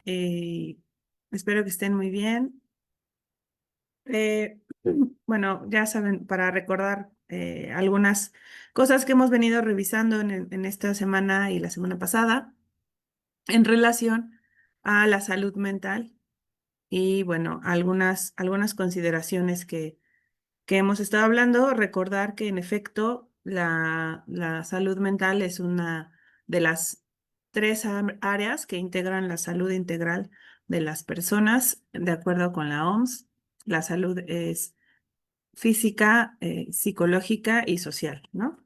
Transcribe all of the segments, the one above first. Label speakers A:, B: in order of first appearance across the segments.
A: Eh, Espero que estén muy bien. Eh, bueno, ya saben, para recordar algunas cosas que hemos venido revisando en esta semana y la semana pasada en relación a la salud mental y, bueno, algunas consideraciones que hemos estado hablando. Recordar que, en efecto, la salud mental es una de las tres áreas que integran la salud integral de las personas, de acuerdo con la OMS. La salud es física, psicológica y social, ¿no?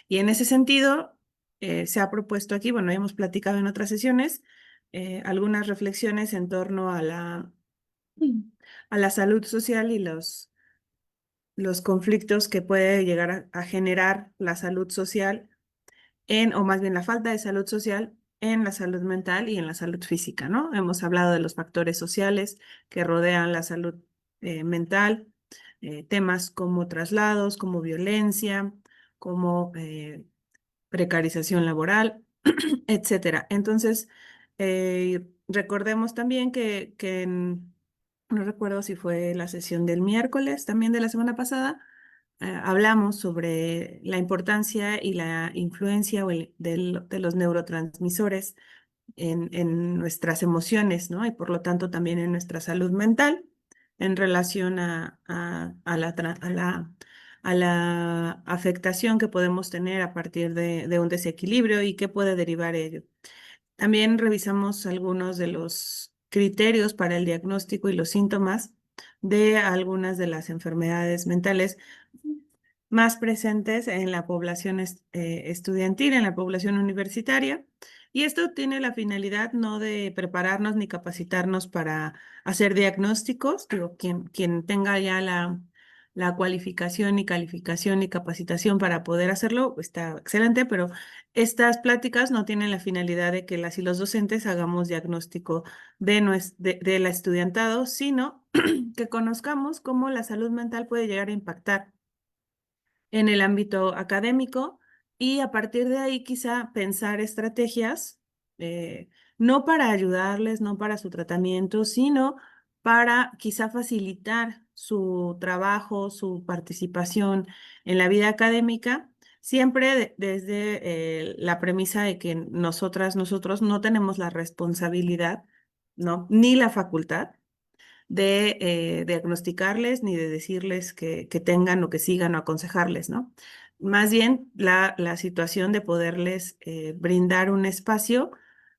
A: Y en ese sentido, se ha propuesto aquí, bueno, ya hemos platicado en otras sesiones, algunas reflexiones en torno a la salud social y los conflictos que puede llegar a generar la salud social o más bien la falta de salud social en la salud mental y en la salud física, ¿no? Hemos hablado de los factores sociales que rodean la salud mental, temas como traslados, como violencia, como precarización laboral, etcétera. Entonces, recordemos también no recuerdo si fue la sesión del miércoles, también de la semana pasada, hablamos sobre la importancia y la influencia de los neurotransmisores en nuestras emociones, ¿no? Y por lo tanto también en nuestra salud mental en relación a la afectación que podemos tener a partir de un desequilibrio y qué puede derivar ello. También revisamos algunos de los criterios para el diagnóstico y los síntomas de algunas de las enfermedades mentales más presentes en la población estudiantil, en la población universitaria. Y esto tiene la finalidad no de prepararnos ni capacitarnos para hacer diagnósticos. Digo, quien tenga ya la cualificación y calificación y capacitación para poder hacerlo, está excelente, pero estas pláticas no tienen la finalidad de que las y los docentes hagamos diagnóstico de la estudiantado, sino que conozcamos cómo la salud mental puede llegar a impactar en el ámbito académico y a partir de ahí quizá pensar estrategias, eh, no para ayudarles, no para su tratamiento, sino para quizá facilitar su trabajo, su participación en la vida académica, siempre desde la premisa de que nosotros no tenemos la responsabilidad, ¿no? Ni la facultad de diagnosticarles ni de decirles que tengan o que sigan o aconsejarles, ¿no? Más bien la situación de poderles brindar un espacio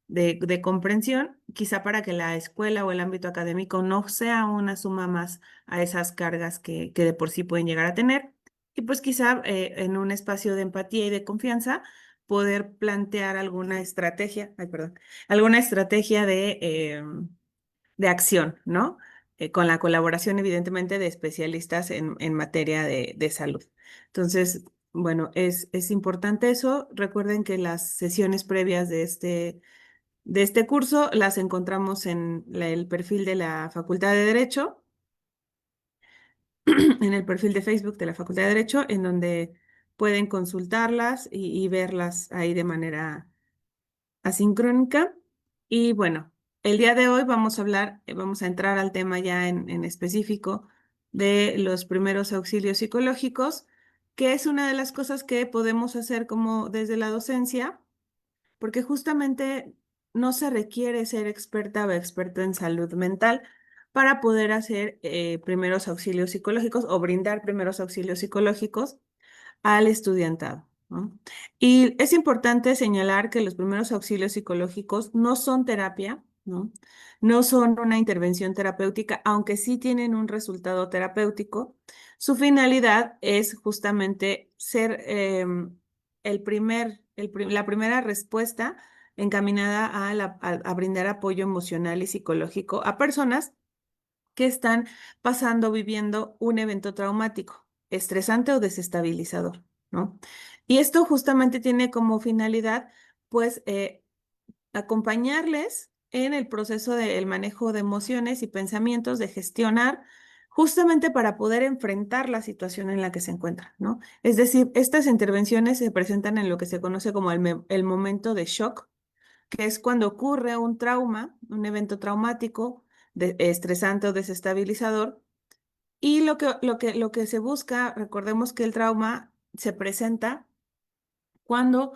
A: de comprensión, quizá para que la escuela o el ámbito académico no sea una suma más a esas cargas que de por sí pueden llegar a tener. Y pues quizá en un espacio de empatía y de confianza poder plantear alguna estrategia, ay, perdón, alguna estrategia de acción, ¿no? Con la colaboración, evidentemente, de especialistas en materia de salud. Entonces, bueno, es importante eso. Recuerden que las sesiones previas de este curso las encontramos en el perfil de la Facultad de Derecho, en el perfil de Facebook de la Facultad de Derecho, en donde pueden consultarlas y verlas ahí de manera asincrónica. Y bueno, el día de hoy vamos a entrar al tema ya en específico de los primeros auxilios psicológicos, que es una de las cosas que podemos hacer como desde la docencia, porque justamente no se requiere ser experta o experto en salud mental para poder hacer primeros auxilios psicológicos o brindar primeros auxilios psicológicos al estudiantado, ¿no? Y es importante señalar que los primeros auxilios psicológicos no son terapia, ¿no? No son una intervención terapéutica, aunque sí tienen un resultado terapéutico. Su finalidad es justamente ser la primera respuesta encaminada a brindar apoyo emocional y psicológico a personas que están viviendo un evento traumático, estresante o desestabilizador, ¿no? Y esto justamente tiene como finalidad, pues, acompañarles en el proceso del manejo de emociones y pensamientos, de gestionar, justamente para poder enfrentar la situación en la que se encuentran, ¿no? Es decir, estas intervenciones se presentan en lo que se conoce como el momento de shock, que es cuando ocurre un trauma, un evento traumático, estresante o desestabilizador. Y lo que se busca, recordemos que el trauma se presenta cuando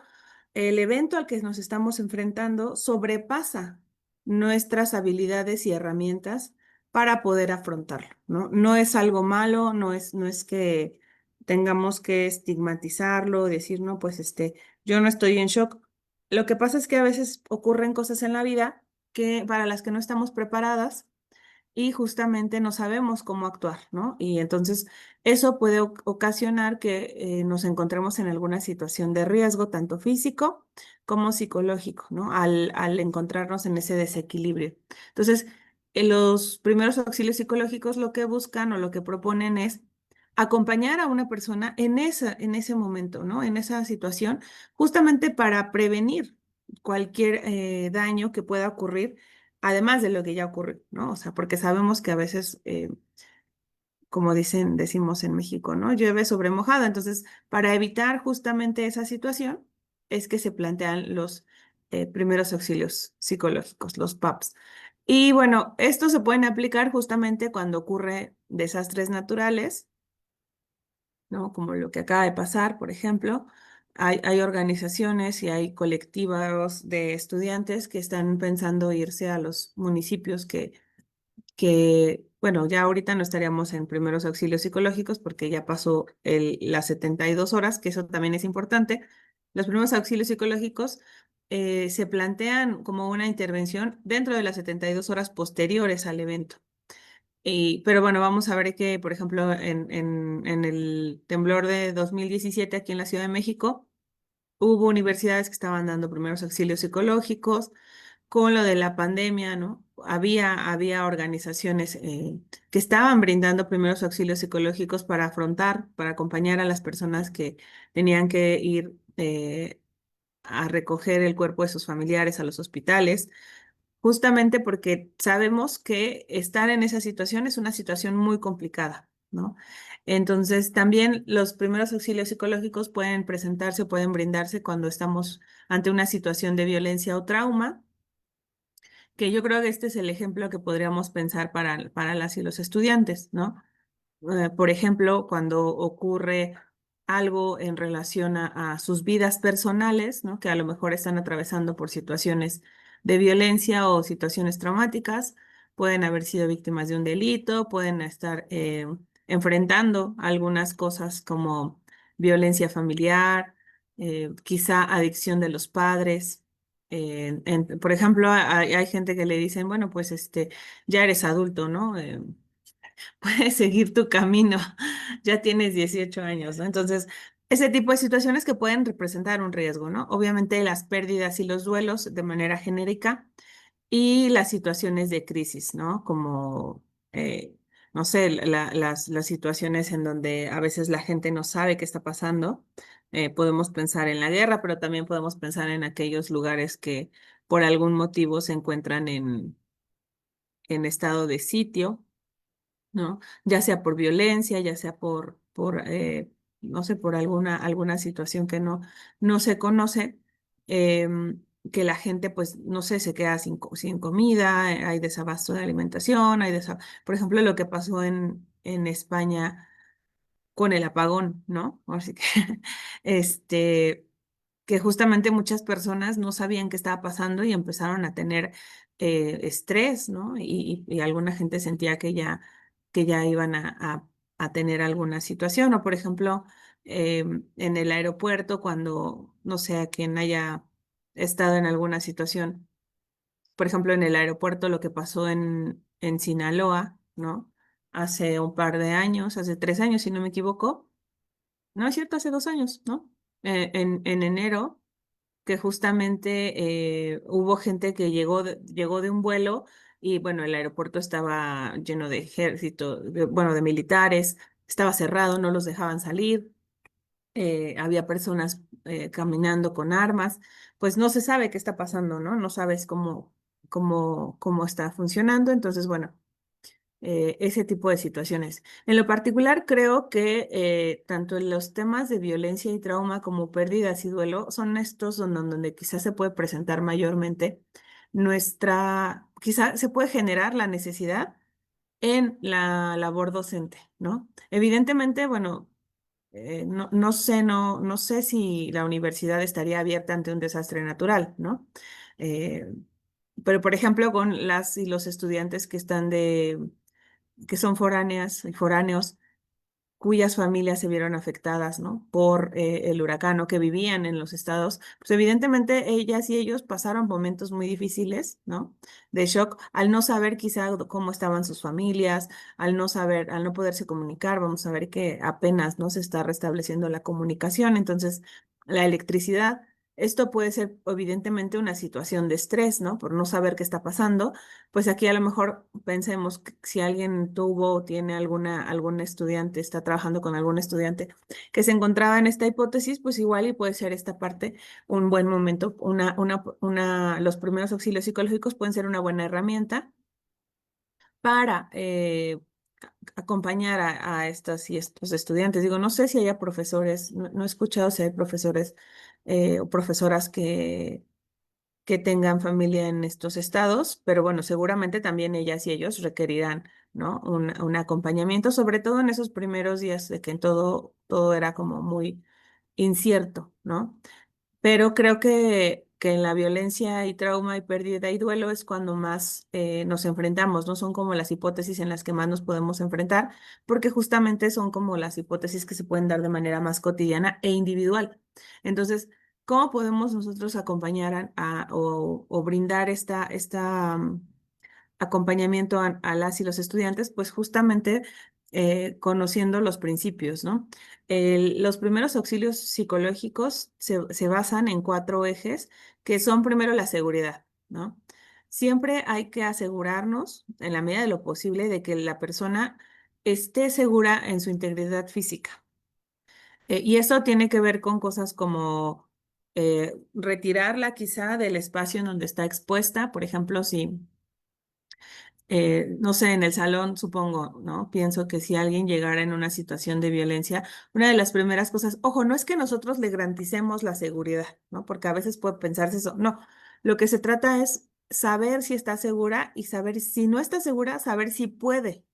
A: el evento al que nos estamos enfrentando sobrepasa nuestras habilidades y herramientas para poder afrontarlo, ¿no? No es algo malo, no es que tengamos que estigmatizarlo, decir, no, pues yo no estoy en shock. Lo que pasa es que a veces ocurren cosas en la vida que para las que no estamos preparadas y justamente no sabemos cómo actuar, ¿no? Y entonces eso puede ocasionar que nos encontremos en alguna situación de riesgo, tanto físico como psicológico, ¿no? Al encontrarnos en ese desequilibrio. Entonces, los primeros auxilios psicológicos lo que buscan o lo que proponen es acompañar a una persona en ese momento, ¿no? En esa situación, justamente para prevenir cualquier daño que pueda ocurrir además de lo que ya ocurrió, ¿no? O sea, porque sabemos que a veces, como decimos en México, ¿no? Llueve sobre mojado. Entonces, para evitar justamente esa situación, es que se plantean los primeros auxilios psicológicos, los PAPs. Y bueno, estos se pueden aplicar justamente cuando ocurre desastres naturales, ¿no? Como lo que acaba de pasar, por ejemplo. Hay organizaciones y hay colectivos de estudiantes que están pensando irse a los municipios bueno, ya ahorita no estaríamos en primeros auxilios psicológicos porque ya pasó las 72 horas, que eso también es importante. Los primeros auxilios psicológicos se plantean como una intervención dentro de las 72 horas posteriores al evento. Pero bueno, vamos a ver que, por ejemplo, en el temblor de 2017 aquí en la Ciudad de México, hubo universidades que estaban dando primeros auxilios psicológicos con lo de la pandemia, ¿no? Había organizaciones que estaban brindando primeros auxilios psicológicos para afrontar, para acompañar a las personas que tenían que ir a recoger el cuerpo de sus familiares a los hospitales, justamente porque sabemos que estar en esa situación es una situación muy complicada, ¿no? Entonces, también los primeros auxilios psicológicos pueden presentarse o pueden brindarse cuando estamos ante una situación de violencia o trauma, que yo creo que este es el ejemplo que podríamos pensar para las y los estudiantes, ¿no? Por ejemplo, cuando ocurre algo en relación a sus vidas personales, ¿no? Que a lo mejor están atravesando por situaciones de violencia o situaciones traumáticas, pueden haber sido víctimas de un delito, pueden estar enfrentando algunas cosas como violencia familiar, quizá adicción de los padres. Por ejemplo, hay gente que le dicen, bueno, pues ya eres adulto, ¿no? Puedes seguir tu camino, ya tienes 18 años, ¿no? Entonces, ese tipo de situaciones que pueden representar un riesgo, ¿no? Obviamente las pérdidas y los duelos de manera genérica y las situaciones de crisis, ¿no? Como, no sé, las situaciones en donde a veces la gente no sabe qué está pasando. Podemos pensar en la guerra, pero también podemos pensar en aquellos lugares que por algún motivo se encuentran en estado de sitio, ¿no? Ya sea por violencia, ya sea no sé, por alguna situación que no se conoce, que la gente, pues, no sé, se queda sin comida, hay desabasto de alimentación, por ejemplo, lo que pasó en España con el apagón, ¿no? Así que, este, que justamente muchas personas no sabían qué estaba pasando y empezaron a tener estrés, ¿no? Y alguna gente sentía que ya iban a tener alguna situación. O por ejemplo, en el aeropuerto, cuando, no sé, quien haya estado en alguna situación, por ejemplo, en el aeropuerto, lo que pasó en Sinaloa, ¿no? Hace un par de años, hace 3 años, si no me equivoco. No es cierto, hace 2 años, ¿no? En enero que justamente hubo gente que llegó de un vuelo y bueno, el aeropuerto estaba lleno de ejército, bueno, de militares, estaba cerrado, no los dejaban salir, había personas caminando con armas, pues no se sabe qué está pasando, ¿no? No sabes cómo está funcionando, entonces bueno. ese tipo de situaciones. En lo particular, creo que tanto en los temas de violencia y trauma como pérdidas y duelo son estos donde quizás se puede presentar mayormente quizás se puede generar la necesidad en la labor docente, ¿no? Evidentemente, bueno, no sé si la universidad estaría abierta ante un desastre natural, ¿no? Eh, pero, por ejemplo, con las y los estudiantes que son foráneas y foráneos, cuyas familias se vieron afectadas, ¿no? Por el huracán o que vivían en los estados, pues evidentemente ellas y ellos pasaron momentos muy difíciles, ¿no? De shock, al no saber quizá cómo estaban sus familias, al no poderse comunicar, vamos a ver que apenas no se está restableciendo la comunicación, entonces la electricidad. Esto puede ser evidentemente una situación de estrés, ¿no? Por no saber qué está pasando. Pues aquí a lo mejor pensemos que si alguien tuvo o tiene algún estudiante, está trabajando con algún estudiante que se encontraba en esta hipótesis, pues igual y puede ser esta parte un buen momento, los primeros auxilios psicológicos pueden ser una buena herramienta para acompañar a estas y estos estudiantes. Digo, no sé si haya profesores, no he escuchado si hay profesores o profesoras que tengan familia en estos estados, pero bueno, seguramente también ellas y ellos requerirán, ¿no? Un acompañamiento, sobre todo en esos primeros días de que todo era como muy incierto, ¿no? Pero creo que en la violencia y trauma y pérdida y duelo es cuando más nos enfrentamos, ¿no? Son como las hipótesis en las que más nos podemos enfrentar, porque justamente son como las hipótesis que se pueden dar de manera más cotidiana e individual. Entonces, ¿cómo podemos nosotros acompañar o brindar acompañamiento a las y los estudiantes? Pues justamente conociendo los principios, ¿no? Los primeros auxilios psicológicos se basan en cuatro ejes, que son primero la seguridad, ¿no? Siempre hay que asegurarnos, en la medida de lo posible, de que la persona esté segura en su integridad física. Y eso tiene que ver con cosas como retirarla quizá del espacio en donde está expuesta. Por ejemplo, si no sé, en el salón, supongo, ¿no? Pienso que si alguien llegara en una situación de violencia, una de las primeras cosas, ojo, no es que nosotros le garanticemos la seguridad, ¿no? Porque a veces puede pensarse eso. No, lo que se trata es saber si está segura y saber si no está segura, saber si puede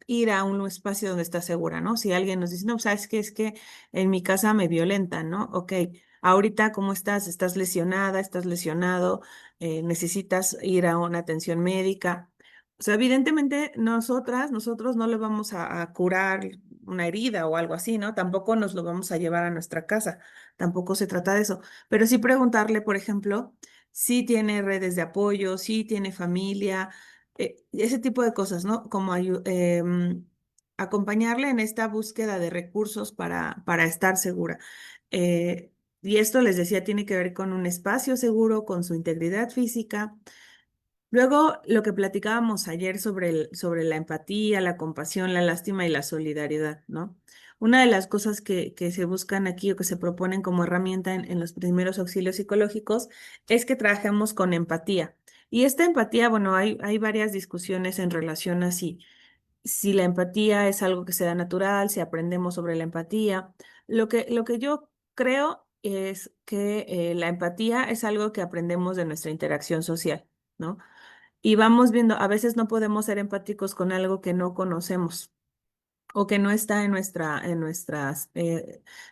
A: ir a un espacio donde está segura, ¿no? Si alguien nos dice, no, sabes qué es que en mi casa me violentan, ¿no? Ok, ahorita, ¿cómo estás? ¿Estás lesionada? ¿Estás lesionado? ¿Necesitas ir a una atención médica? O sea, evidentemente nosotros no le vamos a curar una herida o algo así, ¿no? Tampoco nos lo vamos a llevar a nuestra casa, tampoco se trata de eso, pero sí preguntarle, por ejemplo, si tiene redes de apoyo, si tiene familia, ese tipo de cosas, ¿no? Como acompañarle en esta búsqueda de recursos para estar segura. Eh, y esto les decía, tiene que ver con un espacio seguro, con su integridad física. Luego, lo que platicábamos ayer sobre la empatía, la compasión, la lástima y la solidaridad, ¿no? Una de las cosas que se buscan aquí o que se proponen como herramienta en los primeros auxilios psicológicos es que trabajemos con empatía. Y esta empatía, bueno, hay varias discusiones en relación a si la empatía es algo que se da natural, si aprendemos sobre la empatía. Lo que yo creo es que la empatía es algo que aprendemos de nuestra interacción social, ¿no? Y vamos viendo, a veces no podemos ser empáticos con algo que no conocemos o que no está en nuestras,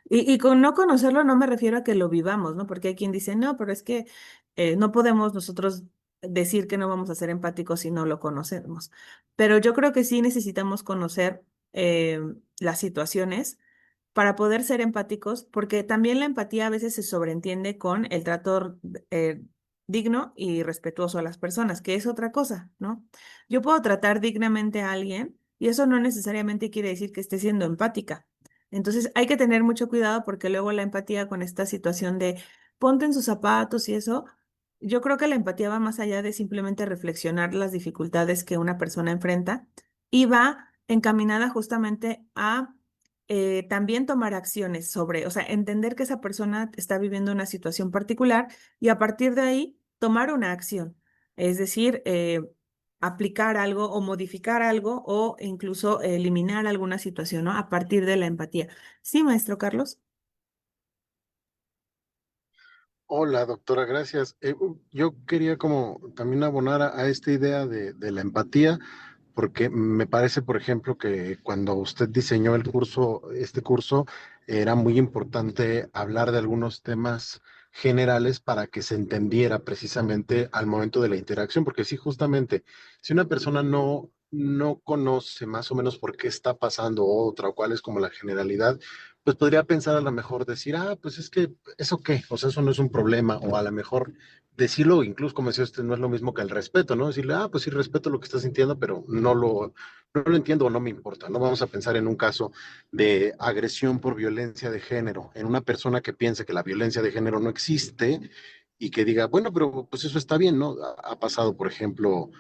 A: y con no conocerlo no me refiero a que lo vivamos, ¿no? Porque hay quien dice, no, pero es que no podemos nosotros decir que no vamos a ser empáticos si no lo conocemos. Pero yo creo que sí necesitamos conocer las situaciones para poder ser empáticos, porque también la empatía a veces se sobreentiende con el trato digno y respetuoso a las personas, que es otra cosa, ¿no? Yo puedo tratar dignamente a alguien y eso no necesariamente quiere decir que esté siendo empática. Entonces hay que tener mucho cuidado porque luego la empatía con esta situación de ponte en sus zapatos y eso, yo creo que la empatía va más allá de simplemente reflexionar las dificultades que una persona enfrenta y va encaminada justamente a también tomar acciones sobre, o sea, entender que esa persona está viviendo una situación particular y a partir de ahí tomar una acción. Es decir, aplicar algo o modificar algo o incluso eliminar alguna situación, ¿no? A partir de la empatía. Sí, maestro Carlos.
B: Hola, doctora, gracias. Yo quería como también abonar a esta idea de la empatía, porque me parece, por ejemplo, que cuando usted diseñó el curso, este curso, era muy importante hablar de algunos temas generales para que se entendiera precisamente al momento de la interacción, porque sí, justamente, si una persona no conoce más o menos por qué está pasando otra o cuál es como la generalidad, pues podría pensar a lo mejor decir, pues es que, ¿eso qué? O sea, eso no es un problema, o a lo mejor decirlo, incluso como decía usted, no es lo mismo que el respeto, ¿no? Decirle, pues sí, respeto lo que estás sintiendo, pero no lo entiendo o no me importa. No vamos a pensar en un caso de agresión por violencia de género, en una persona que piense que la violencia de género no existe y que diga, bueno, pero pues eso está bien, ¿no? Ha pasado, por ejemplo,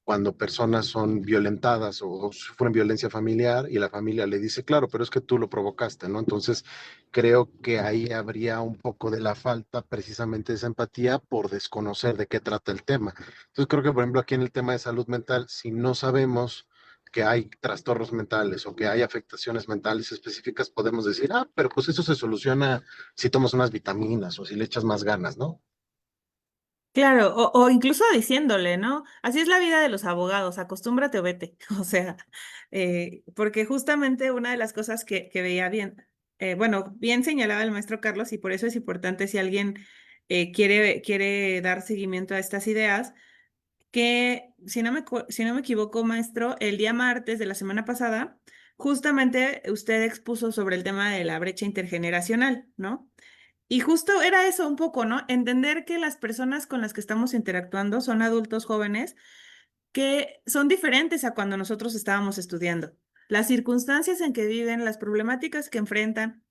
B: cuando personas son violentadas o sufren violencia familiar y la familia le dice, claro, pero es que tú lo provocaste, ¿no? Entonces, creo que ahí habría un poco de la falta precisamente de esa empatía por desconocer de qué trata el tema. Entonces, creo que, por ejemplo, aquí en el tema de salud mental, si no sabemos que hay trastornos mentales o que hay afectaciones mentales específicas, podemos decir, pero pues eso se soluciona si tomas unas vitaminas o si le echas más ganas, ¿no?
A: Claro, o incluso diciéndole, ¿no? Así es la vida de los abogados, acostúmbrate o vete. O sea, porque justamente una de las cosas que veía bien, bueno, bien señalaba el maestro Carlos, y por eso es importante si alguien quiere dar seguimiento a estas ideas, que si no me equivoco, maestro, el día martes de la semana pasada, justamente usted expuso sobre el tema de la brecha intergeneracional, ¿no? Y justo era eso un poco, ¿no? Entender que las personas con las que estamos interactuando son adultos jóvenes que son diferentes a cuando nosotros estábamos estudiando. Las circunstancias en que viven, las problemáticas que enfrentan,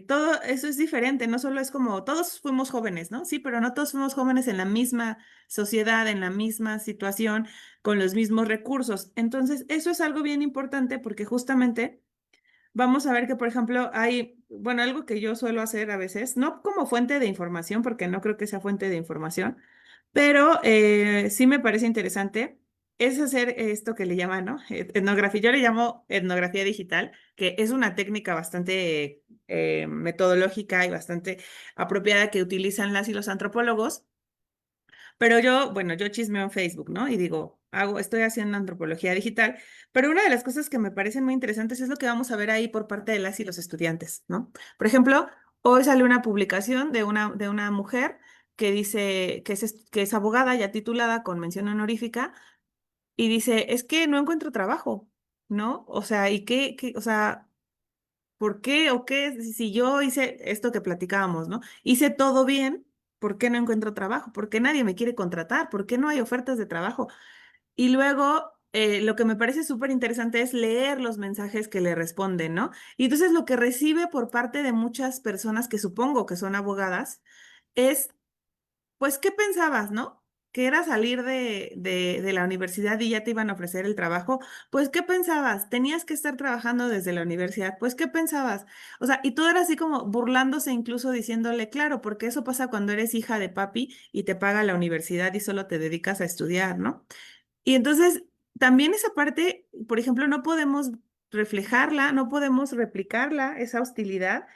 A: todo eso es diferente. No solo es como todos fuimos jóvenes, ¿no? Sí, pero no todos fuimos jóvenes en la misma sociedad, en la misma situación, con los mismos recursos. Entonces, eso es algo bien importante porque justamente vamos a ver que, por ejemplo, hay, bueno, algo que yo suelo hacer a veces, no como fuente de información, porque no creo que sea fuente de información, pero sí me parece interesante, es hacer esto que le llaman, ¿no? Etnografía. Yo le llamo etnografía digital, que es una técnica bastante metodológica y bastante apropiada que utilizan las y los antropólogos, pero yo, bueno, yo chismeo en Facebook, ¿no? Y digo, estoy haciendo antropología digital, pero una de las cosas que me parecen muy interesantes es lo que vamos a ver ahí por parte de las y los estudiantes, ¿no? Por ejemplo, hoy salió una publicación de una mujer que dice que es abogada ya titulada con mención honorífica y dice, es que no encuentro trabajo, ¿no? O sea, o sea, ¿por qué o qué? Si yo hice esto que platicábamos, ¿no? Hice todo bien, ¿por qué no encuentro trabajo? ¿Por qué nadie me quiere contratar? ¿Por qué no hay ofertas de trabajo? Y luego, lo que me parece súper interesante es leer los mensajes que le responden, ¿no? Y entonces lo que recibe por parte de muchas personas que supongo que son abogadas es pues, ¿qué pensabas, no? Que era salir de la universidad y ya te iban a ofrecer el trabajo. Pues, ¿qué pensabas? Tenías que estar trabajando desde la universidad. Pues, ¿qué pensabas? O sea, y todo era así como burlándose, incluso diciéndole, claro, porque eso pasa cuando eres hija de papi y te paga la universidad y solo te dedicas a estudiar, ¿no? Y entonces, también esa parte, por ejemplo, no podemos reflejarla, no podemos replicarla, esa hostilidad,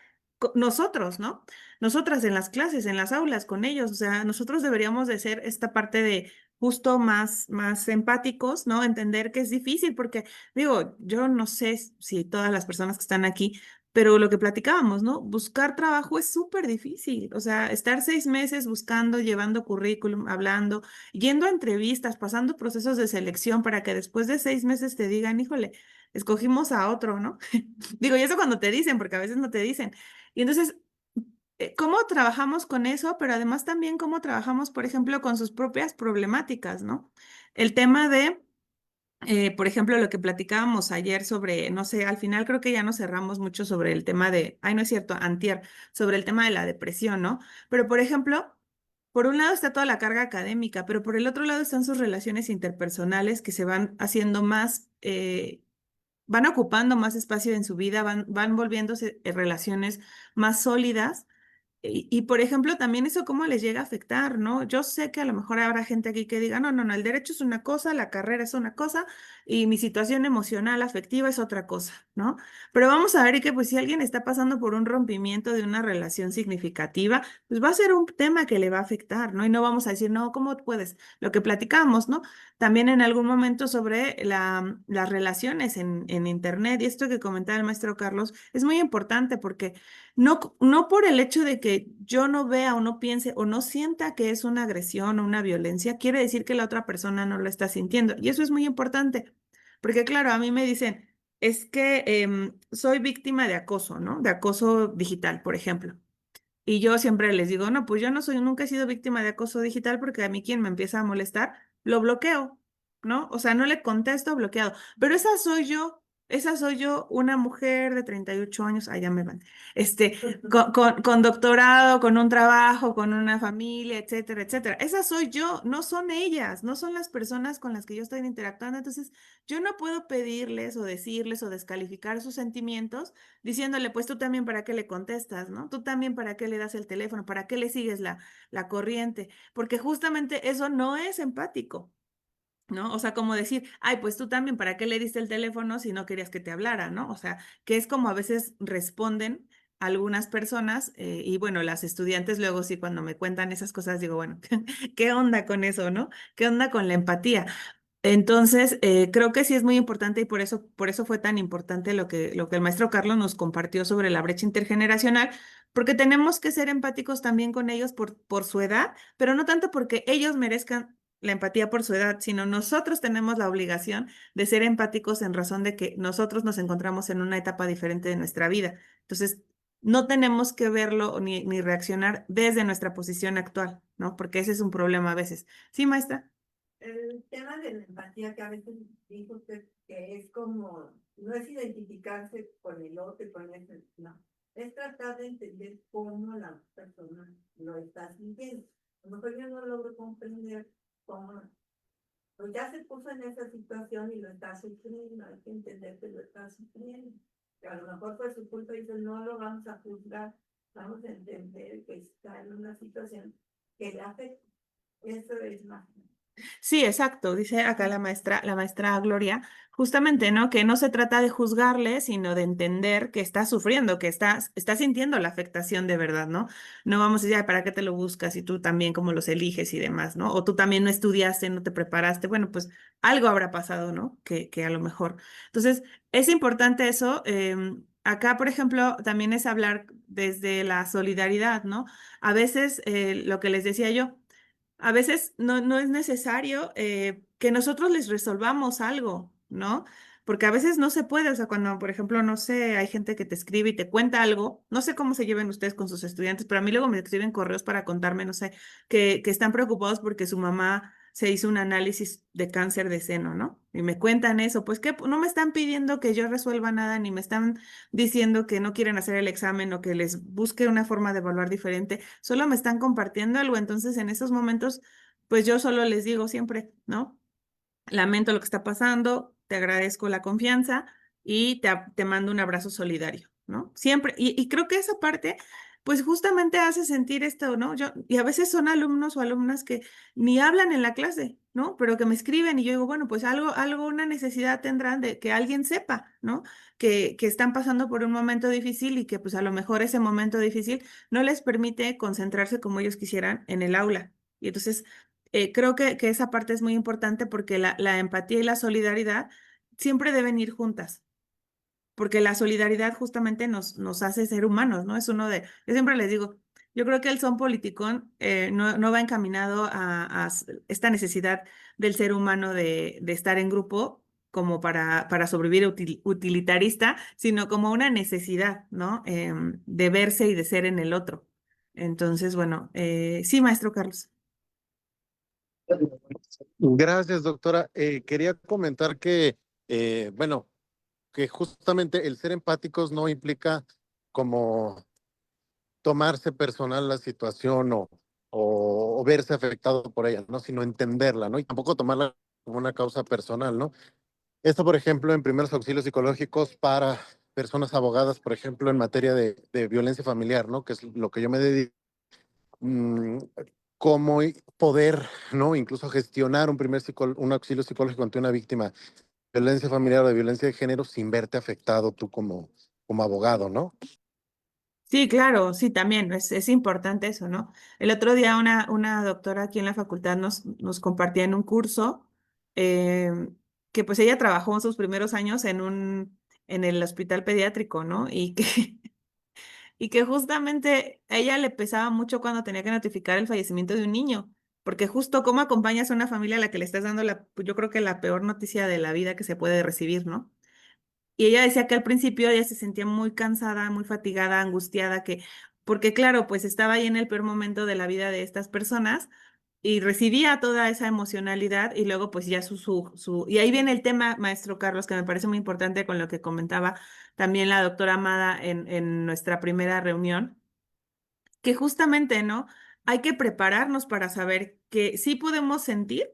A: nosotros, ¿no? Nosotras en las clases, en las aulas, con ellos, o sea, nosotros deberíamos de ser esta parte de justo más empáticos, ¿no? Entender que es difícil, porque digo, yo no sé si todas las personas que están aquí, pero lo que platicábamos, ¿no? Buscar trabajo es súper difícil, o sea, estar 6 meses buscando, llevando currículum, hablando, yendo a entrevistas, pasando procesos de selección para que después de 6 meses te digan, híjole, escogimos a otro, ¿no? Digo, y eso cuando te dicen, porque a veces no te dicen. Y entonces, ¿cómo trabajamos con eso? Pero además también cómo trabajamos, por ejemplo, con sus propias problemáticas, ¿no? El tema de, por ejemplo, lo que platicábamos ayer sobre, no sé, al final creo que ya nos cerramos mucho sobre el tema de, ay, no es cierto, antier, sobre el tema de la depresión, ¿no? Pero, por ejemplo, por un lado está toda la carga académica, pero por el otro lado están sus relaciones interpersonales que se van haciendo más, van ocupando más espacio en su vida, van volviéndose relaciones más sólidas por ejemplo, también eso cómo les llega a afectar, ¿no? Yo sé que a lo mejor habrá gente aquí que diga, no, no, no, el derecho es una cosa, la carrera es una cosa y mi situación emocional, afectiva es otra cosa, ¿no? Pero vamos a ver que pues si alguien está pasando por un rompimiento de una relación significativa, pues va a ser un tema que le va a afectar, ¿no? Y no vamos a decir, no, ¿cómo puedes? Lo que platicamos, ¿no? También en algún momento sobre las relaciones en Internet y esto que comentaba el maestro Carlos es muy importante porque no, no por el hecho de que yo no vea o no piense o no sienta que es una agresión o una violencia, quiere decir que la otra persona no lo está sintiendo. Y eso es muy importante, porque claro, a mí me dicen, es que soy víctima de acoso, ¿no? De acoso digital, por ejemplo. Y yo siempre les digo, no, pues yo no soy, nunca he sido víctima de acoso digital porque a mí quien me empieza a molestar, lo bloqueo, ¿no? O sea, no le contesto bloqueado. Pero esa soy yo, una mujer de 38 años, allá me van, con doctorado, con un trabajo, con una familia, etcétera, etcétera. Esa soy yo, no son ellas, no son las personas con las que yo estoy interactuando. Entonces, yo no puedo pedirles o decirles o descalificar sus sentimientos diciéndole, pues tú también para qué le contestas, ¿no? Tú también para qué le das el teléfono, para qué le sigues la corriente, porque justamente eso no es empático. ¿No? O sea, como decir, ay, pues tú también, ¿para qué le diste el teléfono si no querías que te hablara, ¿no? O sea, que es como a veces responden algunas personas y bueno, las estudiantes luego sí cuando me cuentan esas cosas digo, bueno, ¿qué onda con eso, no? ¿Qué onda con la empatía? Entonces, creo que sí es muy importante y por eso fue tan importante lo que el maestro Carlos nos compartió sobre la brecha intergeneracional, porque tenemos que ser empáticos también con ellos por su edad, pero no tanto porque ellos merezcan la empatía por su edad, sino nosotros tenemos la obligación de ser empáticos en razón de que nosotros nos encontramos en una etapa diferente de nuestra vida. Entonces, no tenemos que verlo ni reaccionar desde nuestra posición actual, ¿no? Porque ese es un problema a veces. Sí, maestra.
C: El tema de la empatía que a veces dijo usted que es como, no es identificarse con el otro, con ese, no, es tratar de entender cómo la persona lo está sintiendo. A lo mejor yo no logro comprender cómo, pues ya se puso en esa situación y lo está sufriendo, hay que entender que lo está sufriendo. Que a lo mejor fue su culpa y dice, no lo vamos a juzgar, vamos a entender que está en una situación que le afecta. Eso es más.
A: Sí, exacto, dice acá la maestra Gloria, justamente, ¿no? Que no se trata de juzgarle, sino de entender que está sufriendo, está sintiendo la afectación de verdad, ¿no? No vamos a decir, "Ay, ¿para qué te lo buscas? Y tú también cómo los eliges y demás, ¿no? O tú también no estudiaste, no te preparaste, bueno, pues algo habrá pasado, ¿no? Que a lo mejor. Entonces, es importante eso. Acá, por ejemplo, también es hablar desde la solidaridad, ¿no? A veces, lo que les decía yo, a veces no es necesario que nosotros les resolvamos algo, ¿no? Porque a veces no se puede, o sea, cuando, por ejemplo, no sé, hay gente que te escribe y te cuenta algo, no sé cómo se lleven ustedes con sus estudiantes, pero a mí luego me escriben correos para contarme, no sé, que están preocupados porque su mamá se hizo un análisis de cáncer de seno, ¿no? Y me cuentan eso, pues que no me están pidiendo que yo resuelva nada, ni me están diciendo que no quieren hacer el examen o que les busque una forma de evaluar diferente, solo me están compartiendo algo. Entonces, en esos momentos, pues yo solo les digo siempre, ¿no? Lamento lo que está pasando, te agradezco la confianza y te mando un abrazo solidario, ¿no? Siempre, y creo que esa parte, pues justamente hace sentir esto, ¿no? Y a veces son alumnos o alumnas que ni hablan en la clase, ¿no? Pero que me escriben y yo digo, bueno, pues algo, una necesidad tendrán de que alguien sepa, ¿no? Que están pasando por un momento difícil y que pues a lo mejor ese momento difícil no les permite concentrarse como ellos quisieran en el aula. Y entonces creo que esa parte es muy importante porque la empatía y la solidaridad siempre deben ir juntas, porque la solidaridad justamente nos hace ser humanos, ¿no? Es uno de, yo siempre les digo, yo creo que el son politicón no va encaminado a esta necesidad del ser humano de estar en grupo como para sobrevivir utilitarista, sino como una necesidad, ¿no? De verse y de ser en el otro. Entonces, bueno, sí, maestro Carlos.
B: Gracias, doctora. Quería comentar que, bueno, que justamente el ser empáticos no implica como tomarse personal la situación o verse afectado por ella, ¿no? Sino entenderla, ¿no? Y tampoco tomarla como una causa personal, ¿no? Esto, por ejemplo, en primeros auxilios psicológicos para personas abogadas, por ejemplo, en materia de violencia familiar, ¿no? Que es lo que yo me dedico, mm, cómo poder, ¿no? Incluso gestionar un auxilio psicológico ante una víctima de violencia familiar o de violencia de género sin verte afectado tú como abogado, ¿no?
A: Sí, claro, sí, también es importante eso, ¿no? El otro día una doctora aquí en la facultad nos compartía en un curso eh, que pues ella trabajó en sus primeros años en el hospital pediátrico, ¿no? Y que justamente a ella le pesaba mucho cuando tenía que notificar el fallecimiento de un niño, porque justo cómo acompañas a una familia a la que le estás dando yo creo que la peor noticia de la vida que se puede recibir, ¿no? Y ella decía que al principio ella se sentía muy cansada, muy fatigada, angustiada, porque claro, pues estaba ahí en el peor momento de la vida de estas personas y recibía toda esa emocionalidad y luego pues ya y ahí viene el tema, maestro Carlos, que me parece muy importante con lo que comentaba también la doctora Amada en nuestra primera reunión que justamente, ¿no? Hay que prepararnos para saber que sí podemos sentir,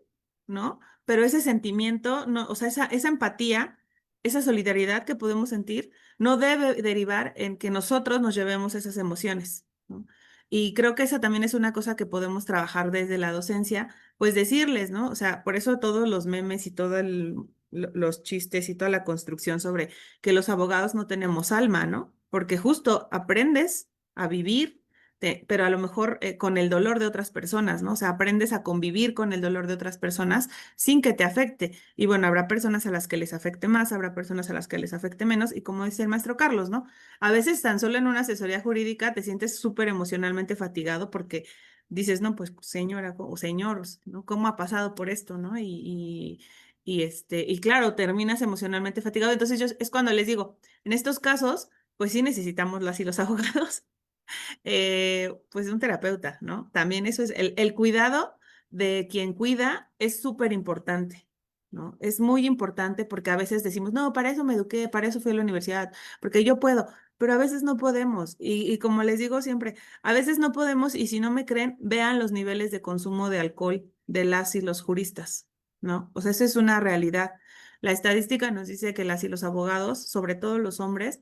A: ¿no? Pero ese sentimiento, no, o sea, esa empatía, esa solidaridad que podemos sentir, no debe derivar en que nosotros nos llevemos esas emociones, ¿no? Y creo que esa también es una cosa que podemos trabajar desde la docencia, pues decirles, ¿no? O sea, por eso todos los memes y todos los chistes y toda la construcción sobre que los abogados no tenemos alma, ¿no? Porque justo aprendes a vivir pero a lo mejor con el dolor de otras personas, ¿no? O sea, aprendes a convivir con el dolor de otras personas sin que te afecte. Y bueno, habrá personas a las que les afecte más, habrá personas a las que les afecte menos. Y como dice el maestro Carlos, ¿no? A veces tan solo en una asesoría jurídica te sientes súper emocionalmente fatigado porque dices, no, pues señora o señor, ¿no? ¿Cómo ha pasado por esto, ¿no? Y claro, terminas emocionalmente fatigado. Entonces yo es cuando les digo, en estos casos, pues sí necesitamos las y los abogados pues un terapeuta, ¿no? También eso es, el cuidado de quien cuida es súper importante, ¿no? Es muy importante porque a veces decimos, no, para eso me eduqué, para eso fui a la universidad, porque yo puedo, pero a veces no podemos. Y como les digo siempre, a veces no podemos y si no me creen, vean los niveles de consumo de alcohol de las y los juristas, ¿no? O sea, esa es una realidad. La estadística nos dice que las y los abogados, sobre todo los hombres,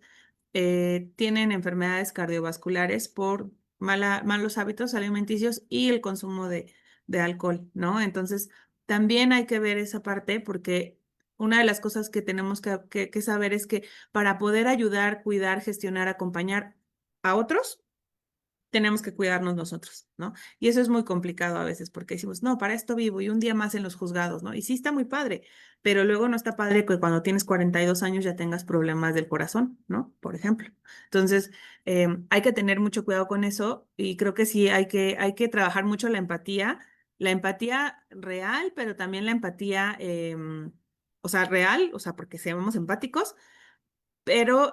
A: tienen enfermedades cardiovasculares por malos hábitos alimenticios y el consumo de alcohol, ¿no? Entonces, también hay que ver esa parte porque una de las cosas que tenemos que saber es que para poder ayudar, cuidar, gestionar, acompañar a otros, tenemos que cuidarnos nosotros, ¿no? Y eso es muy complicado a veces porque decimos, no, para esto vivo y un día más en los juzgados, ¿no? Y sí está muy padre, pero luego no está padre que cuando tienes 42 años ya tengas problemas del corazón, ¿no? Por ejemplo. Entonces, hay que tener mucho cuidado con eso y creo que sí hay que trabajar mucho la empatía real, pero también la empatía, o sea, real, o sea, porque seamos empáticos pero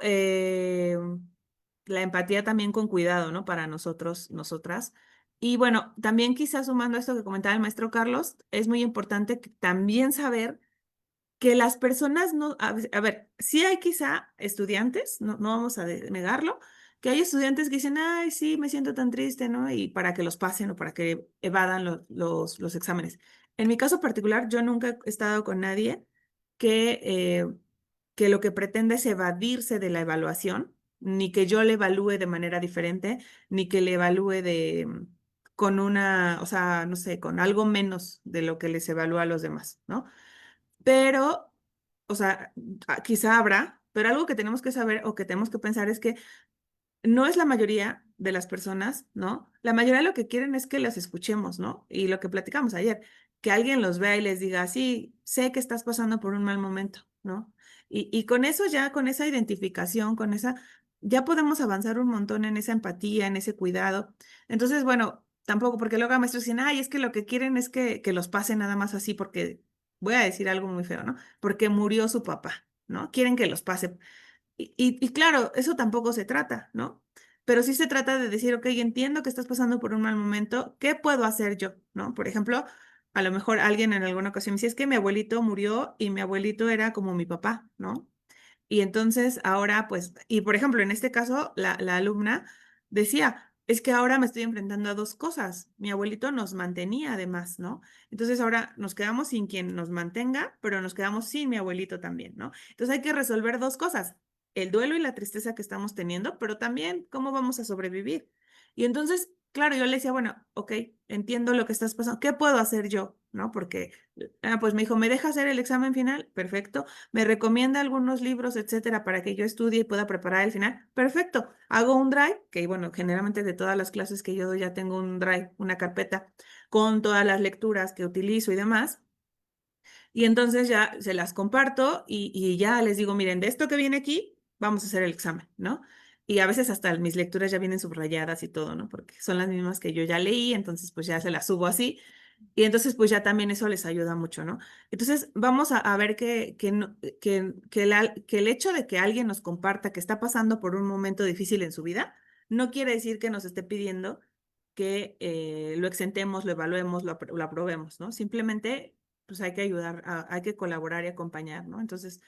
A: la empatía también con cuidado, ¿no? Para nosotros, nosotras. Y bueno, también quizás sumando a esto que comentaba el maestro Carlos, es muy importante también saber que las personas no, a ver, sí hay quizá estudiantes, no vamos a negarlo, que hay estudiantes que dicen, ay, sí, me siento tan triste, ¿no? Y para que los pasen o para que evadan los exámenes. En mi caso particular, yo nunca he estado con nadie que, eh, que lo que pretende es evadirse de la evaluación, ni que yo le evalúe de manera diferente, ni que le evalúe con una, o sea, no sé, con algo menos de lo que les evalúa a los demás, ¿no? Pero, o sea, quizá habrá, pero algo que tenemos que saber o que tenemos que pensar es que no es la mayoría de las personas, ¿no? La mayoría lo que quieren es que las escuchemos, ¿no? Y lo que platicamos ayer, que alguien los vea y les diga, sí, sé que estás pasando por un mal momento, ¿no? Y con eso ya, con esa identificación, ya podemos avanzar un montón en esa empatía, en ese cuidado. Entonces, bueno, tampoco, porque luego a maestros dicen, ay, es que lo que quieren es que los pasen nada más así, porque voy a decir algo muy feo, ¿no? Porque murió su papá, ¿no? Quieren que los pase. Y claro, eso tampoco se trata, ¿no? Pero sí se trata de decir, ok, entiendo que estás pasando por un mal momento, ¿qué puedo hacer yo? ¿No? Por ejemplo, a lo mejor alguien en alguna ocasión me decía, es que mi abuelito murió y mi abuelito era como mi papá, ¿no? Y entonces ahora, pues, y por ejemplo, en este caso, la alumna decía, es que ahora me estoy enfrentando a dos cosas. Mi abuelito nos mantenía además, ¿no? Entonces ahora nos quedamos sin quien nos mantenga, pero nos quedamos sin mi abuelito también, ¿no? Entonces hay que resolver dos cosas. el duelo y la tristeza que estamos teniendo, pero también cómo vamos a sobrevivir. Y entonces, claro, yo le decía, bueno, ok, entiendo lo que estás pasando, ¿qué puedo hacer yo? ¿No? Porque, pues me dijo, ¿me deja hacer el examen final? Perfecto. ¿Me recomienda algunos libros, etcétera, para que yo estudie y pueda preparar el final? Perfecto. Hago un drive, que bueno, generalmente de todas las clases que yo doy ya tengo un drive, una carpeta con todas las lecturas que utilizo y demás. Y entonces ya se las comparto y ya les digo, miren, de esto que viene aquí, vamos a hacer el examen, ¿no? Y a veces hasta mis lecturas ya vienen subrayadas y todo, ¿no? Porque son las mismas que yo ya leí, entonces pues ya se las subo así. Y entonces pues ya también eso les ayuda mucho, ¿no? Entonces vamos a ver que el hecho de que alguien nos comparta que está pasando por un momento difícil en su vida, no quiere decir que nos esté pidiendo que lo exentemos, lo evaluemos, lo aprobemos, ¿no? Simplemente pues hay que ayudar, hay que colaborar y acompañar, ¿no? Entonces,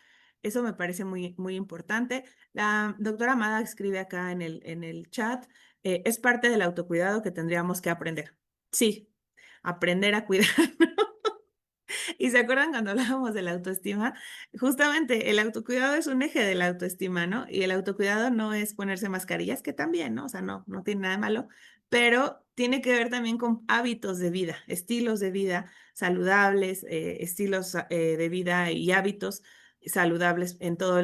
A: eso me parece muy, muy importante. La doctora Amada escribe acá en el chat, es parte del autocuidado que tendríamos que aprender. Sí, aprender a cuidar. Y se acuerdan cuando hablábamos de la autoestima, justamente el autocuidado es un eje de la autoestima, ¿no? Y el autocuidado no es ponerse mascarillas, que también, ¿no? O sea, no, no tiene nada de malo, pero tiene que ver también con hábitos de vida, estilos de vida saludables, estilos de vida y hábitos saludables en todo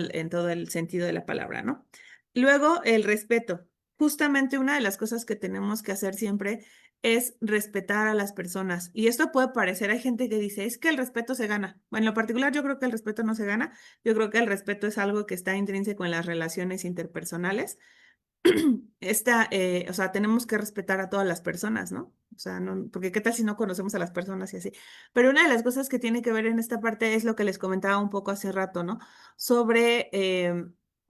A: el sentido de la palabra, ¿no? Luego, el respeto. Justamente una de las cosas que tenemos que hacer siempre es respetar a las personas. Y esto puede parecer, hay gente que dice, es que el respeto se gana. Bueno, en lo particular yo creo que el respeto no se gana, yo creo que el respeto es algo que está intrínseco en las relaciones interpersonales. O sea, tenemos que respetar a todas las personas, ¿no? O sea, no, porque qué tal si no conocemos a las personas y así. Pero una de las cosas que tiene que ver en esta parte es lo que les comentaba un poco hace rato, ¿no? Sobre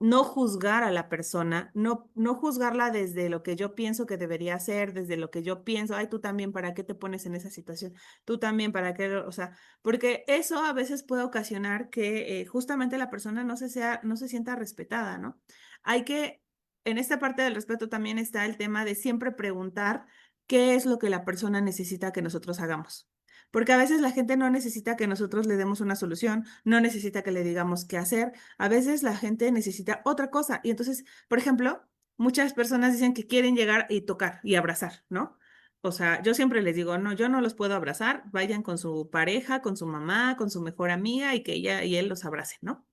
A: no juzgar a la persona, no juzgarla desde lo que yo pienso que debería hacer, desde lo que yo pienso, ay, tú también, ¿para qué te pones en esa situación? Tú también, ¿para qué? O sea, porque eso a veces puede ocasionar que justamente la persona no se sienta respetada, ¿no? Hay que en esta parte del respeto también está el tema de siempre preguntar qué es lo que la persona necesita que nosotros hagamos. Porque a veces la gente no necesita que nosotros le demos una solución, no necesita que le digamos qué hacer. A veces la gente necesita otra cosa. Y entonces, por ejemplo, muchas personas dicen que quieren llegar y tocar y abrazar, ¿no? O sea, yo siempre les digo, no, yo no los puedo abrazar, vayan con su pareja, con su mamá, con su mejor amiga y que ella y él los abracen, ¿no?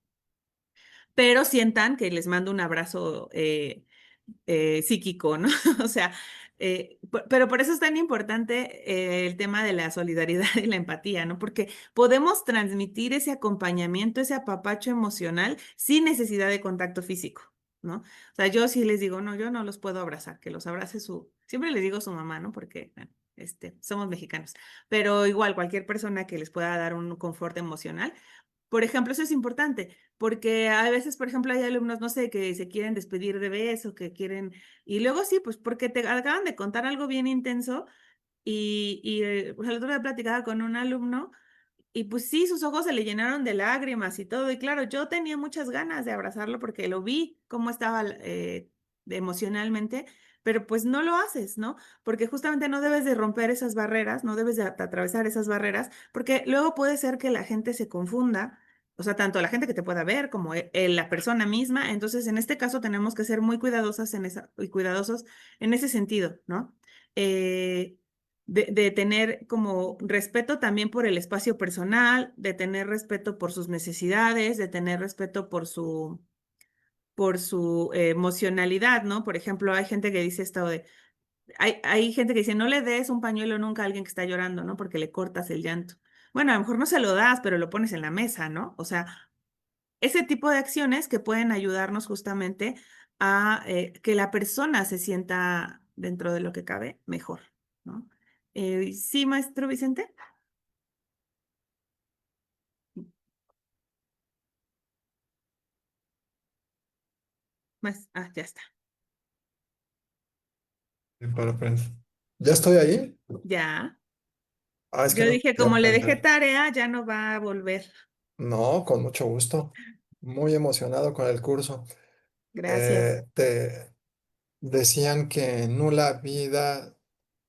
A: Pero sientan que les mando un abrazo psíquico, ¿no? O sea, pero por eso es tan importante el tema de la solidaridad y la empatía, ¿no? Porque podemos transmitir ese acompañamiento, ese apapacho emocional sin necesidad de contacto físico, ¿no? O sea, yo sí les digo, no, yo no los puedo abrazar, que los abrace siempre les digo su mamá, ¿no? Porque, bueno, somos mexicanos, pero igual cualquier persona que les pueda dar un confort emocional. Por ejemplo, eso es importante, porque a veces, por ejemplo, hay alumnos, no sé, que se quieren despedir de beso, que quieren, y luego sí, pues porque te acaban de contar algo bien intenso pues el otro día platicaba con un alumno y pues sí, sus ojos se le llenaron de lágrimas y todo, y claro, yo tenía muchas ganas de abrazarlo porque lo vi cómo estaba emocionalmente, pero pues no lo haces, ¿no? Porque justamente no debes de romper esas barreras, no debes de atravesar esas barreras, porque luego puede ser que la gente se confunda, o sea, tanto la gente que te pueda ver como la persona misma, entonces en este caso tenemos que ser muy cuidadosas y cuidadosos en ese sentido, ¿no? Eh, de tener como respeto también por el espacio personal, de tener respeto por sus necesidades, de tener respeto por su emocionalidad, ¿no? Por ejemplo, hay gente que dice esto hay gente que dice, no le des un pañuelo nunca a alguien que está llorando, ¿no? Porque le cortas el llanto. Bueno, a lo mejor no se lo das, pero lo pones en la mesa, ¿no? O sea, ese tipo de acciones que pueden ayudarnos justamente a que la persona se sienta dentro de lo que cabe mejor, ¿no? Sí, maestro Vicente. Ya está.
D: Para prensa. ¿Ya estoy ahí?
A: Ya.
D: Ah, es que
A: Yo
D: no
A: dije,
D: quería
A: como le dejé
D: prender.
A: tarea, ya no va a volver.
D: No, con mucho gusto. Muy emocionado con el curso.
A: Gracias.
D: Te decían que nula vida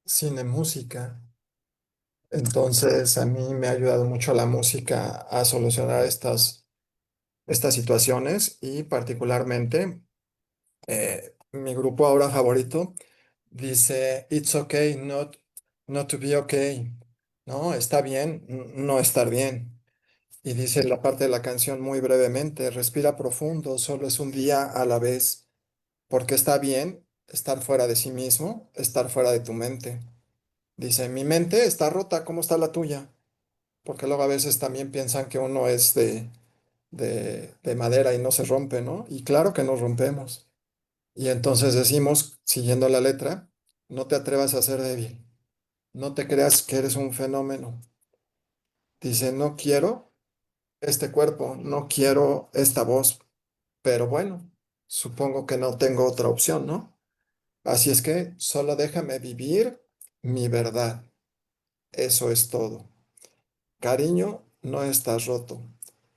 D: cine música. Entonces a mí me ha ayudado mucho la música a solucionar estas situaciones y particularmente mi grupo ahora favorito dice, It's okay not to be okay. No, está bien no estar bien. Y dice la parte de la canción muy brevemente, respira profundo, solo es un día a la vez, porque está bien estar fuera de sí mismo, estar fuera de tu mente. Dice, mi mente está rota, ¿cómo está la tuya? Porque luego a veces también piensan que uno es de madera y no se rompe, ¿no? Y claro que nos rompemos. Y entonces decimos, siguiendo la letra, no te atrevas a ser débil, no te creas que eres un fenómeno. Dice, no quiero este cuerpo, no quiero esta voz, pero bueno, supongo que no tengo otra opción, ¿no? Así es que solo déjame vivir mi verdad. Eso es todo. Cariño, no estás roto,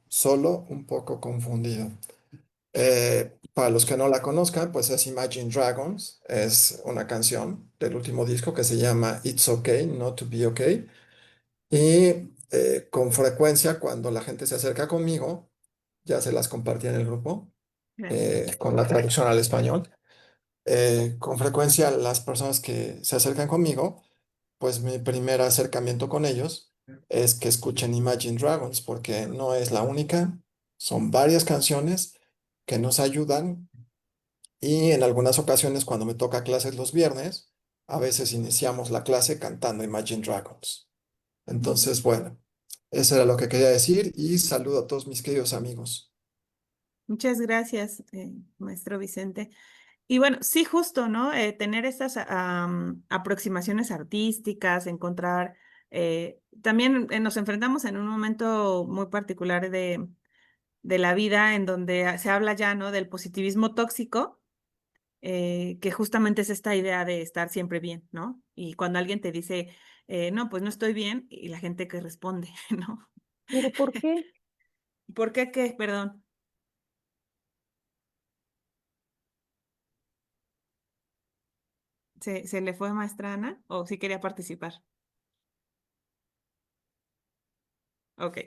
D: solo un poco confundido. Para los que no la conozcan, pues es Imagine Dragons, es una canción del último disco que se llama It's Okay Not to Be Okay. Y con frecuencia cuando la gente se acerca conmigo, ya se las compartí en el grupo,
A: Gracias.
D: con la traducción al español, con frecuencia las personas que se acercan conmigo, pues mi primer acercamiento con ellos es que escuchen Imagine Dragons, porque no es la única, son varias canciones que nos ayudan y en algunas ocasiones cuando me toca clases los viernes, a veces iniciamos la clase cantando Imagine Dragons. Entonces, bueno, eso era lo que quería decir y saludo a todos mis queridos amigos.
A: Muchas gracias, maestro Vicente. Y bueno, sí, justo, ¿no? Tener estas aproximaciones artísticas, encontrar, también nos enfrentamos en un momento muy particular de la vida en donde se habla ya, ¿no? Del positivismo tóxico, que justamente es esta idea de estar siempre bien, ¿no? Y cuando alguien te dice, no, pues no estoy bien, y la gente que responde, ¿no?
E: ¿Pero por qué?
A: ¿Por qué qué? Perdón. ¿Se le fue maestra Ana? ¿O sí quería participar? Ok.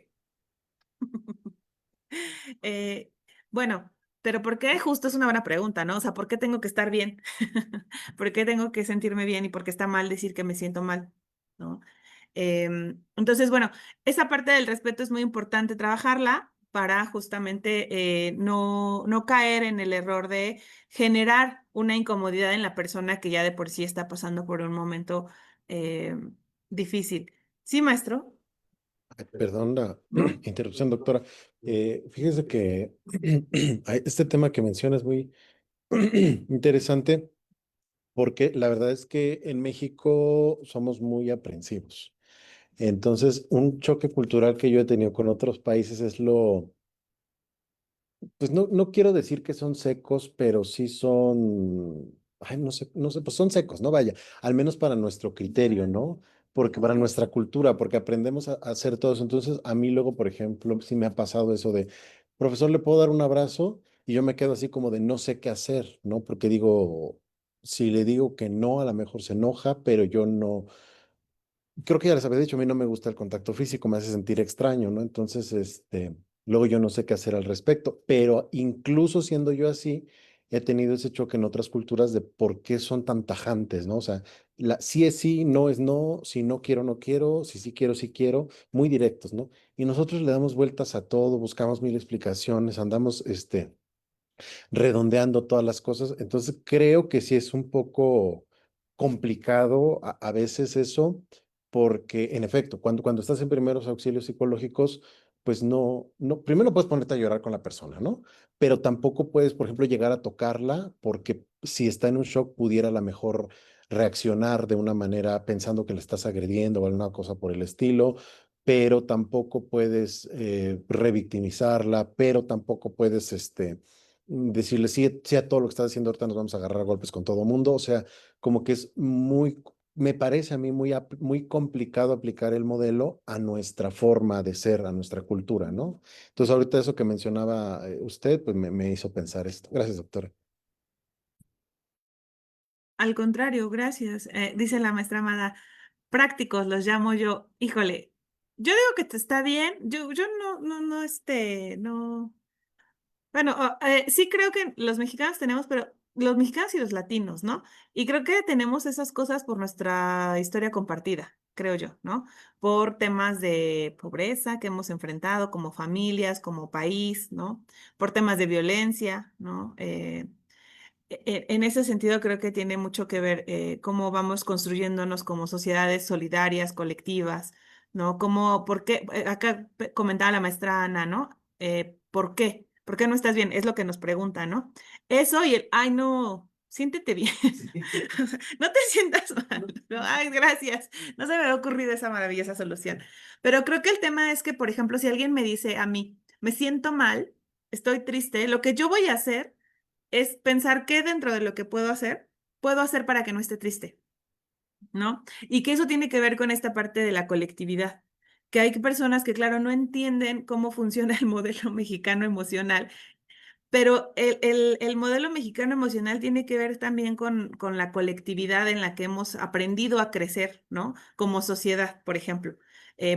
A: Eh, bueno, pero ¿por qué? Justo es una buena pregunta, ¿no? O sea, ¿por qué tengo que estar bien? ¿Por qué tengo que sentirme bien y por qué está mal decir que me siento mal? ¿No? Entonces, bueno, esa parte del respeto es muy importante trabajarla para justamente no caer en el error de generar una incomodidad en la persona que ya de por sí está pasando por un momento difícil. Sí, maestro,
B: Perdón la
A: ¿no?
B: interrupción, doctora. Fíjese que este tema que menciona es muy interesante porque la verdad es que en México somos muy aprensivos. Entonces, un choque cultural que yo he tenido con otros países es pues no quiero decir que son secos, pero sí son, ay, no sé, pues son secos, ¿no? Vaya, al menos para nuestro criterio, ¿no? Porque para nuestra cultura, porque aprendemos a hacer todo eso. Entonces, a mí luego, por ejemplo, sí me ha pasado eso de, profesor, ¿le puedo dar un abrazo? Y yo me quedo así como de no sé qué hacer, ¿no? Porque digo, si le digo que no, a lo mejor se enoja, pero yo no. Creo que ya les había dicho, a mí no me gusta el contacto físico, me hace sentir extraño, ¿no? Entonces, luego yo no sé qué hacer al respecto, pero incluso siendo yo así, he tenido ese choque en otras culturas de por qué son tan tajantes, ¿no? O sea, sí es sí, no es no, si no quiero, no quiero, si sí quiero, muy directos, ¿no? Y nosotros le damos vueltas a todo, buscamos mil explicaciones, andamos, redondeando todas las cosas. Entonces creo que sí es un poco complicado a veces eso, porque en efecto, cuando estás en primeros auxilios psicológicos, pues primero no puedes ponerte a llorar con la persona, ¿no? Pero tampoco puedes, por ejemplo, llegar a tocarla, porque si está en un shock, pudiera a lo mejor reaccionar de una manera pensando que le estás agrediendo o alguna cosa por el estilo, pero tampoco puedes revictimizarla, pero tampoco puedes, decirle sí, sí a todo lo que estás haciendo ahorita nos vamos a agarrar a golpes con todo mundo, o sea, como que es me parece a mí muy complicado aplicar el modelo a nuestra forma de ser, a nuestra cultura, ¿no? Entonces ahorita eso que mencionaba usted, pues me hizo pensar esto. Gracias, doctora.
A: Al contrario, gracias. Dice la maestra Amada, prácticos los llamo yo. Híjole, yo digo que te está bien. Yo no, no, no, no. Bueno, sí creo que los mexicanos tenemos, pero los mexicanos y los latinos, ¿no? Y creo que tenemos esas cosas por nuestra historia compartida, creo yo, ¿no? Por temas de pobreza que hemos enfrentado como familias, como país, ¿no? Por temas de violencia, ¿no? En ese sentido, creo que tiene mucho que ver cómo vamos construyéndonos como sociedades solidarias, colectivas, ¿no? Como, ¿por qué? Acá comentaba la maestra Ana, ¿no? ¿Por qué? ¿Por qué no estás bien? Es lo que nos pregunta, ¿no? Eso y el, ay, no, siéntete bien. O sea, no te sientas mal, ¿no? Ay, gracias. No se me había ocurrido esa maravillosa solución. Pero creo que el tema es que, por ejemplo, si alguien me dice a mí, me siento mal, estoy triste, lo que yo voy a hacer es pensar qué dentro de lo que puedo hacer para que no esté triste, ¿no? Y que eso tiene que ver con esta parte de la colectividad, que hay personas que, claro, no entienden cómo funciona el modelo mexicano emocional, pero el modelo mexicano emocional tiene que ver también con la colectividad en la que hemos aprendido a crecer, ¿no? Como sociedad, por ejemplo.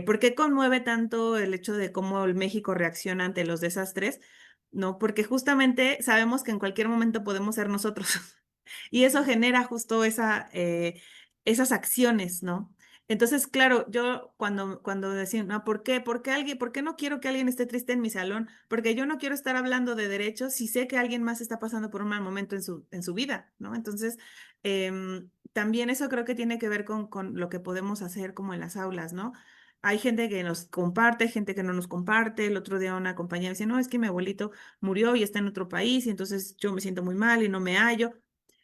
A: ¿Por qué conmueve tanto el hecho de cómo el México reacciona ante los desastres? ¿No? Porque justamente sabemos que en cualquier momento podemos ser nosotros. Y eso genera justo esas acciones, ¿no? Entonces, claro, yo cuando decían, no, ¿por qué? ¿Por qué no quiero que alguien esté triste en mi salón? Porque yo no quiero estar hablando de derechos si sé que alguien más está pasando por un mal momento en su vida, ¿no? Entonces, también eso creo que tiene que ver con lo que podemos hacer como en las aulas, ¿no? Hay gente que nos comparte, gente que no nos comparte. El otro día una compañera decía, no, es que mi abuelito murió y está en otro país y entonces yo me siento muy mal y no me hallo.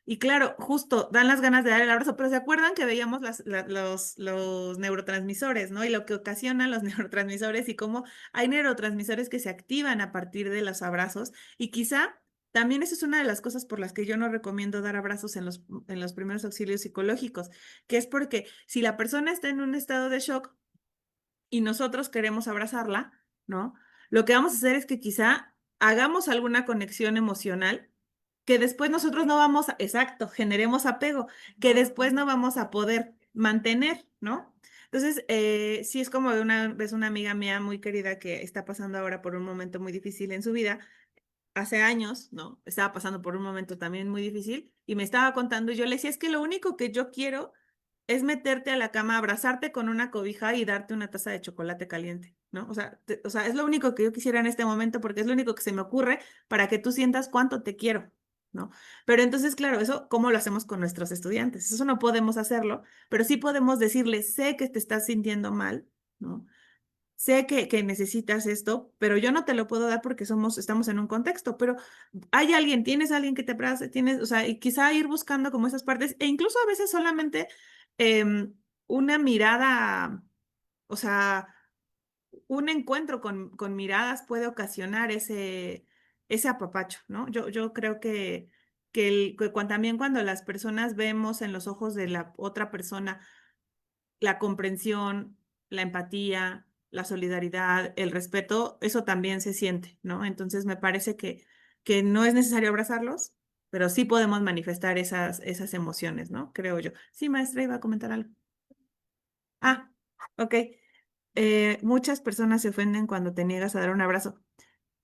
A: Y claro, justo dan las ganas de dar el abrazo, pero ¿se acuerdan que veíamos los neurotransmisores, ¿no? Y lo que ocasionan los neurotransmisores y cómo hay neurotransmisores que se activan a partir de los abrazos y quizá también esa es una de las cosas por las que yo no recomiendo dar abrazos en los primeros auxilios psicológicos, que es porque si la persona está en un estado de shock y nosotros queremos abrazarla, ¿no? Lo que vamos a hacer es que quizá hagamos alguna conexión emocional que después nosotros no vamos a, exacto, generemos apego, que después no vamos a poder mantener, ¿no? Entonces, sí es como de una vez una amiga mía muy querida que está pasando ahora por un momento muy difícil en su vida, hace años, ¿no? Estaba pasando por un momento también muy difícil y me estaba contando y yo le decía, es que lo único que yo quiero es meterte a la cama, abrazarte con una cobija y darte una taza de chocolate caliente, ¿no? O sea, es lo único que yo quisiera en este momento porque es lo único que se me ocurre para que tú sientas cuánto te quiero, ¿no? Pero entonces, claro, eso, ¿cómo lo hacemos con nuestros estudiantes? Eso no podemos hacerlo, pero sí podemos decirles, sé que te estás sintiendo mal, ¿no? Sé que necesitas esto, pero yo no te lo puedo dar porque estamos en un contexto, pero hay alguien, tienes alguien que te abrace, tienes, o sea, y quizá ir buscando como esas partes, e incluso a veces solamente em, una mirada, o sea, un encuentro con miradas puede ocasionar ese apapacho, ¿no? Yo creo que también cuando las personas vemos en los ojos de la otra persona la comprensión, la empatía, la solidaridad, el respeto, eso también se siente, ¿no? Entonces me parece que no es necesario abrazarlos, pero sí podemos manifestar esas emociones, ¿no? Creo yo. Sí, maestra, iba a comentar algo. Ah, ok. Muchas personas se ofenden cuando te niegas a dar un abrazo.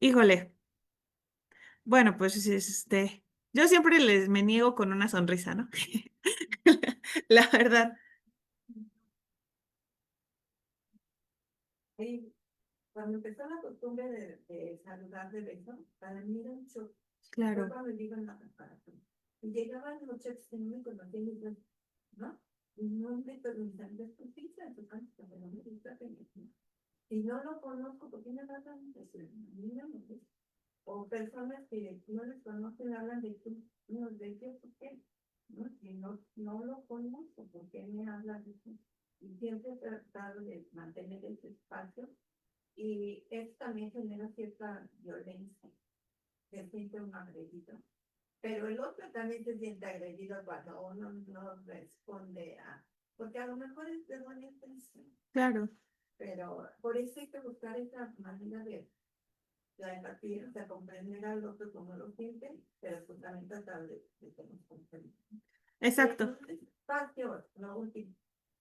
A: Híjole, bueno, pues yo siempre me niego con una sonrisa, ¿no? La verdad,
C: Y cuando empezó la costumbre de saludar de beso, para mí era un shock. Fue
A: claro.
C: cuando iba en la preparación. Y llegaban los chefs que no me conocían y yo, ¿no? Y no me preguntan, ¿ves tu pizza en tu casa? Pero me gusta que me... Y no lo conozco, ¿por qué me vas a decir? A mí no me gusta. O personas que no les conocen hablan de tú, no, de qué, ¿por qué? ¿No? Si no lo conozco, ¿por qué me hablas de tú? Y siempre he tratado de mantener ese espacio y esto también genera cierta violencia, se siente un agredido. Pero el otro también se siente agredido cuando uno no responde a, porque a lo mejor es de buena intención,
A: Claro.
C: pero por eso hay que buscar esa manera de la empatía, o sea, comprender al otro como lo siente, pero pues también tratar de que nos comprenda.
A: Exacto.
C: Espacio, lo último.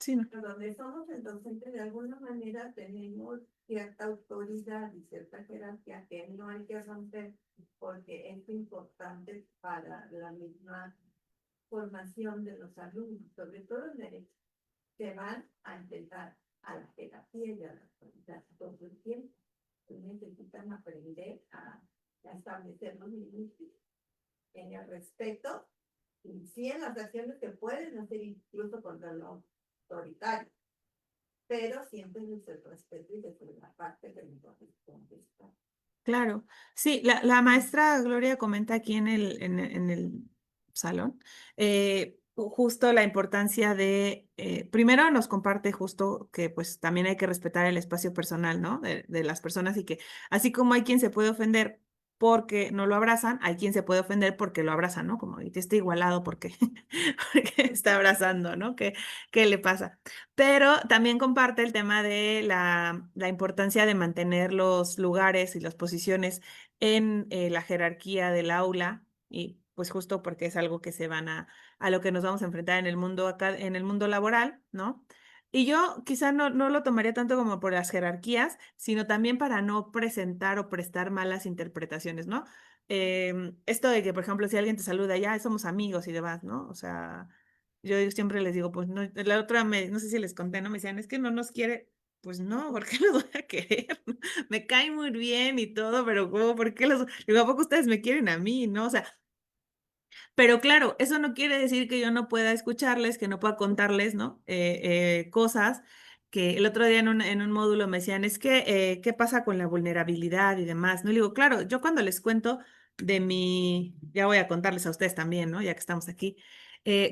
A: Sí, no.
C: donde somos el docente, de alguna manera tenemos cierta autoridad y cierta jerarquía que no hay que romper porque es importante para la misma formación de los alumnos, sobre todo en derecho, que van a intentar a la jerarquía y a la autoridad todo el tiempo. Necesitan aprender a establecer los límites en el respeto y sí en las acciones que pueden hacer incluso contra lo autoritario, pero siempre desde el respeto y desde la parte que nos corresponde estar.
A: Claro, sí, la maestra Gloria comenta aquí en el salón justo la importancia de, primero nos comparte justo que pues también hay que respetar el espacio personal, ¿no? De las personas y que así como hay quien se puede ofender porque no lo abrazan, hay quien se puede ofender porque lo abrazan, ¿no? Como, y te está igualado porque, porque está abrazando, ¿no? ¿Qué le pasa? Pero también comparte el tema de la importancia de mantener los lugares y las posiciones en la jerarquía del aula y pues justo porque es algo que se van a lo que nos vamos a enfrentar en el mundo acá, en el mundo laboral, ¿no? Y yo quizá no lo tomaría tanto como por las jerarquías, sino también para no presentar o prestar malas interpretaciones, ¿no? Esto de que, por ejemplo, si alguien te saluda, ya somos amigos y demás, ¿no? O sea, yo siempre les digo, pues no, la otra no sé si les conté, ¿no? Me decían, es que no nos quiere, pues no, ¿por qué los voy a querer? Me cae muy bien y todo, pero ¿cómo? ¿Por qué los, digo, ¿a poco ustedes me quieren a mí, no? O sea, pero claro, eso no quiere decir que yo no pueda escucharles, que no pueda contarles, ¿no? Cosas que el otro día en un módulo me decían, es que, ¿qué pasa con la vulnerabilidad y demás? No le digo, claro, yo cuando les cuento de mi, ya voy a contarles a ustedes también, ¿no? Ya que estamos aquí.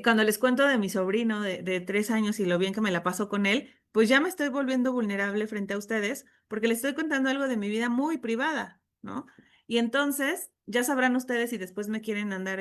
A: Cuando les cuento de mi sobrino de 3 años y lo bien que me la paso con él, pues ya me estoy volviendo vulnerable frente a ustedes porque les estoy contando algo de mi vida muy privada, ¿no? Y entonces, ya sabrán ustedes si después me quieren andar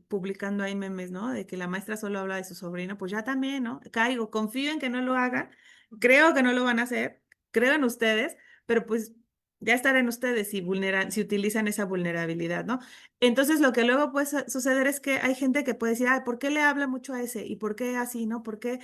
A: publicando ahí memes, ¿no? De que la maestra solo habla de su sobrino, pues ya también, ¿no? Caigo, confío en que no lo hagan, creo que no lo van a hacer, creo en ustedes, pero pues ya estarán ustedes si si utilizan esa vulnerabilidad, ¿no? Entonces, lo que luego puede suceder es que hay gente que puede decir, ay, ¿por qué le habla mucho a ese? ¿Y por qué así, no? ¿Por qué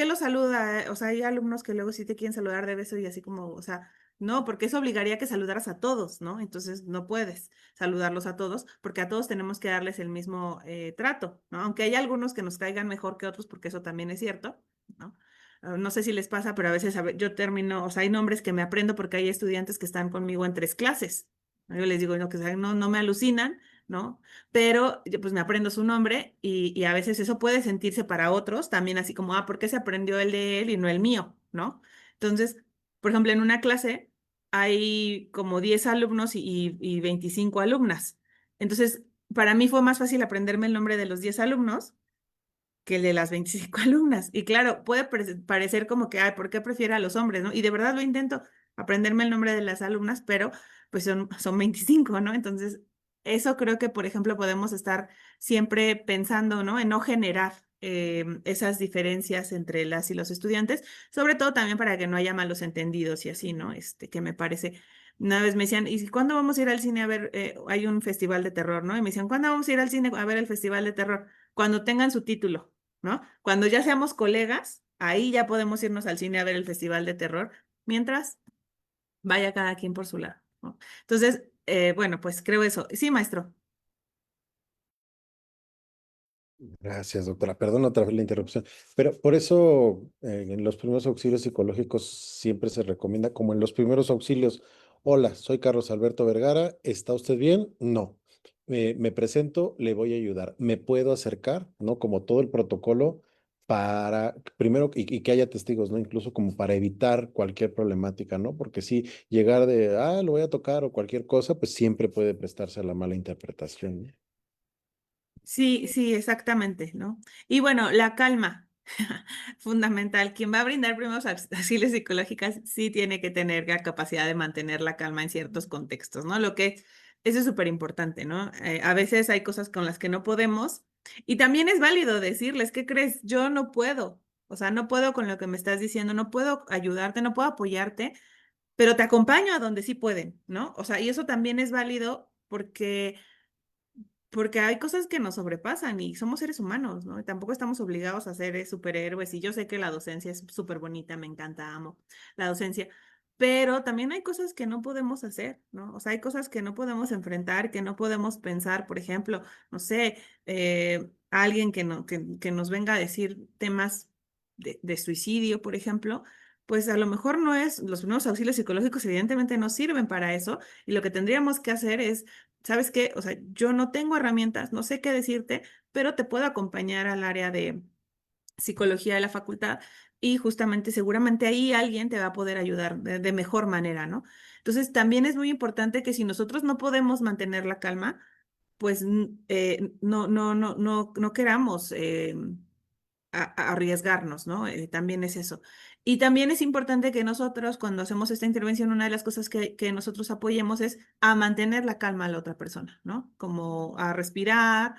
A: lo saluda? O sea, hay alumnos que luego sí te quieren saludar de beso y así como, o sea, no, porque eso obligaría a que saludaras a todos, ¿no? Entonces no puedes saludarlos a todos, porque a todos tenemos que darles el mismo trato, ¿no? Aunque hay algunos que nos caigan mejor que otros, porque eso también es cierto, ¿no? No sé si les pasa, pero a veces yo termino, o sea, hay nombres que me aprendo porque hay estudiantes que están conmigo en 3 clases. Yo les digo, no, que no me alucinan, ¿no? Pero yo pues me aprendo su nombre y a veces eso puede sentirse para otros también así como, ah, ¿por qué se aprendió el de él y no el mío, ¿no? Entonces, por ejemplo, en una clase hay como 10 alumnos y 25 alumnas. Entonces, para mí fue más fácil aprenderme el nombre de los 10 alumnos que el de las 25 alumnas. Y claro, puede parecer como que, ay, ¿por qué prefiero a los hombres, no? Y de verdad lo intento aprenderme el nombre de las alumnas, pero pues son 25, ¿no? Entonces, eso creo que, por ejemplo, podemos estar siempre pensando, ¿no? En no generar esas diferencias entre las y los estudiantes, sobre todo también para que no haya malos entendidos y así, ¿no? Que me parece. Una vez me decían, ¿y cuándo vamos a ir al cine a ver? Hay un festival de terror, ¿no? Y me decían, ¿cuándo vamos a ir al cine a ver el festival de terror? Cuando tengan su título, ¿no? Cuando ya seamos colegas, ahí ya podemos irnos al cine a ver el festival de terror, mientras vaya cada quien por su lado, ¿no? Entonces, bueno, pues creo eso. Sí, maestro.
B: Gracias, doctora. Perdón otra vez la interrupción, pero por eso en los primeros auxilios psicológicos siempre se recomienda, como en los primeros auxilios, hola, soy Carlos Alberto Vergara, ¿está usted bien? No. Me presento, le voy a ayudar. ¿Me puedo acercar? ¿No? Como todo el protocolo para, primero, y que haya testigos, ¿no? Incluso como para evitar cualquier problemática, ¿no? Porque si llegar de, lo voy a tocar o cualquier cosa, pues siempre puede prestarse a la mala interpretación, ¿no?
A: Sí, sí, exactamente, ¿no? Y bueno, la calma, fundamental. Quien va a brindar primeros auxilios psicológicas sí tiene que tener la capacidad de mantener la calma en ciertos contextos, ¿no? Eso es súper importante, ¿no? A veces hay cosas con las que no podemos y también es válido decirles, ¿qué crees? Yo no puedo, o sea, no puedo con lo que me estás diciendo, no puedo ayudarte, no puedo apoyarte, pero te acompaño a donde sí pueden, ¿no? O sea, y eso también es válido porque porque hay cosas que nos sobrepasan y somos seres humanos, ¿no? Y tampoco estamos obligados a ser superhéroes. Y yo sé que la docencia es súper bonita, me encanta, amo la docencia, pero también hay cosas que no podemos hacer, ¿no? O sea, hay cosas que no podemos enfrentar, que no podemos pensar. Por ejemplo, no sé, alguien que nos venga a decir temas de suicidio, por ejemplo, pues a lo mejor no es, los primeros auxilios psicológicos evidentemente no sirven para eso, y lo que tendríamos que hacer es, ¿sabes qué? O sea, yo no tengo herramientas, no sé qué decirte, pero te puedo acompañar al área de psicología de la facultad, y justamente seguramente ahí alguien te va a poder ayudar de mejor manera, ¿no? Entonces, también es muy importante que si nosotros no podemos mantener la calma, pues no queramos arriesgarnos, ¿no? También es eso. Y también es importante que nosotros, cuando hacemos esta intervención, una de las cosas que nosotros apoyemos es a mantener la calma a la otra persona, ¿no? Como a respirar,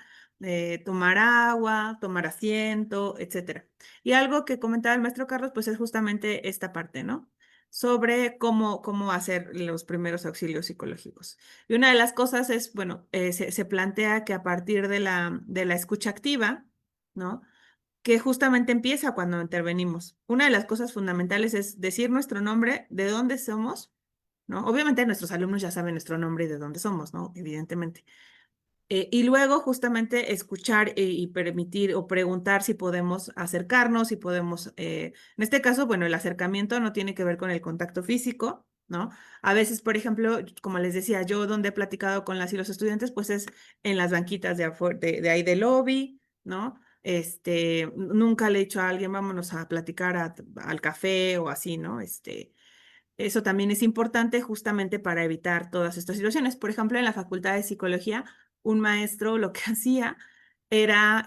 A: tomar agua, tomar asiento, etcétera. Y algo que comentaba el maestro Carlos, pues es justamente esta parte, ¿no? Sobre cómo hacer los primeros auxilios psicológicos. Y una de las cosas es, bueno, se plantea que a partir de la escucha activa, ¿no? Que justamente empieza cuando intervenimos. Una de las cosas fundamentales es decir nuestro nombre, de dónde somos, ¿no? Obviamente nuestros alumnos ya saben nuestro nombre y de dónde somos, ¿no? Evidentemente. Y luego justamente escuchar y permitir o preguntar si podemos acercarnos, si podemos, en este caso, bueno, el acercamiento no tiene que ver con el contacto físico, ¿no? A veces, por ejemplo, como les decía, yo donde he platicado con las y los estudiantes, pues es en las banquitas de ahí del lobby, ¿no? Nunca le he dicho a alguien, vámonos a platicar al café o así, ¿no? Eso también es importante justamente para evitar todas estas situaciones. Por ejemplo, en la Facultad de Psicología, un maestro lo que hacía era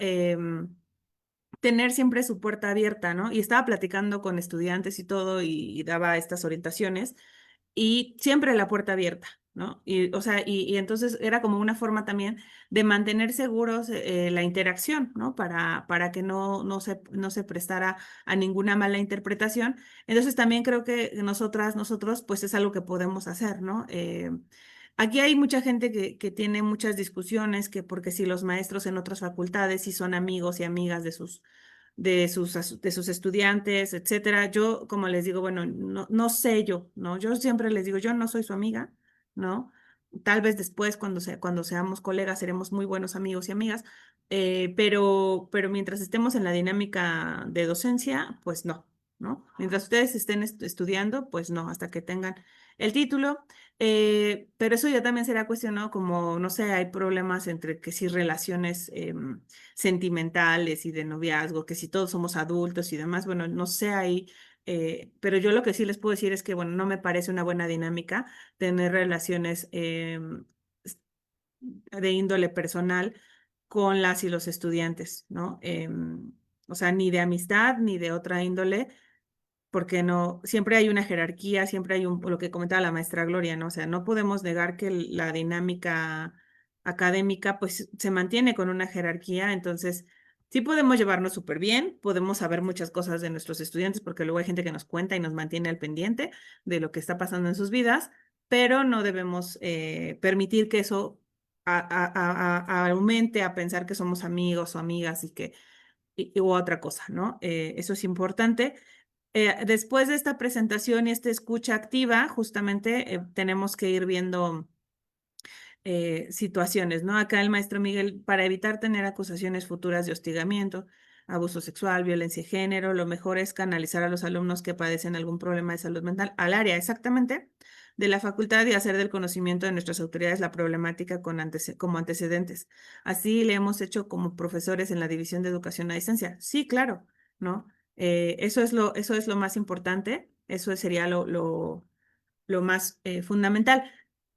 A: tener siempre su puerta abierta, ¿no? Y estaba platicando con estudiantes y todo y daba estas orientaciones y siempre la puerta abierta, ¿no? Y, o sea, y entonces era como una forma también de mantener seguros la interacción, ¿no? Para que no se prestara a ninguna mala interpretación. Entonces también creo que nosotros, pues es algo que podemos hacer, ¿no? Aquí hay mucha gente que tiene muchas discusiones, que porque si los maestros en otras facultades sí son amigos y amigas de sus estudiantes, etcétera. Yo, como les digo, bueno, no sé yo, ¿no? Yo siempre les digo, yo no soy su amiga, ¿no? Tal vez después, cuando seamos colegas, seremos muy buenos amigos y amigas, pero mientras estemos en la dinámica de docencia, pues no, ¿no? Mientras ustedes estén estudiando, pues no, hasta que tengan el título. Pero eso ya también será cuestionado como, no sé, hay problemas entre que si relaciones sentimentales y de noviazgo, que si todos somos adultos y demás, bueno, no sé ahí, pero yo lo que sí les puedo decir es que, bueno, no me parece una buena dinámica tener relaciones de índole personal con las y los estudiantes, ¿no? O sea, ni de amistad ni de otra índole, porque no, siempre hay una jerarquía, siempre hay lo que comentaba la maestra Gloria, ¿no? O sea, no podemos negar que la dinámica académica pues se mantiene con una jerarquía. Entonces sí podemos llevarnos súper bien, podemos saber muchas cosas de nuestros estudiantes, porque luego hay gente que nos cuenta y nos mantiene al pendiente de lo que está pasando en sus vidas, pero no debemos permitir que eso aumente a pensar que somos amigos o amigas u otra cosa, ¿no? Eso es importante. Después de esta presentación y esta escucha activa, justamente tenemos que ir viendo situaciones, ¿no? Acá el maestro Miguel, para evitar tener acusaciones futuras de hostigamiento, abuso sexual, violencia de género, lo mejor es canalizar a los alumnos que padecen algún problema de salud mental al área exactamente de la facultad, y hacer del conocimiento de nuestras autoridades la problemática como antecedentes. Así le hemos hecho como profesores en la División de Educación a Distancia. Sí, claro, ¿no? Eso es lo más importante, eso sería lo más fundamental.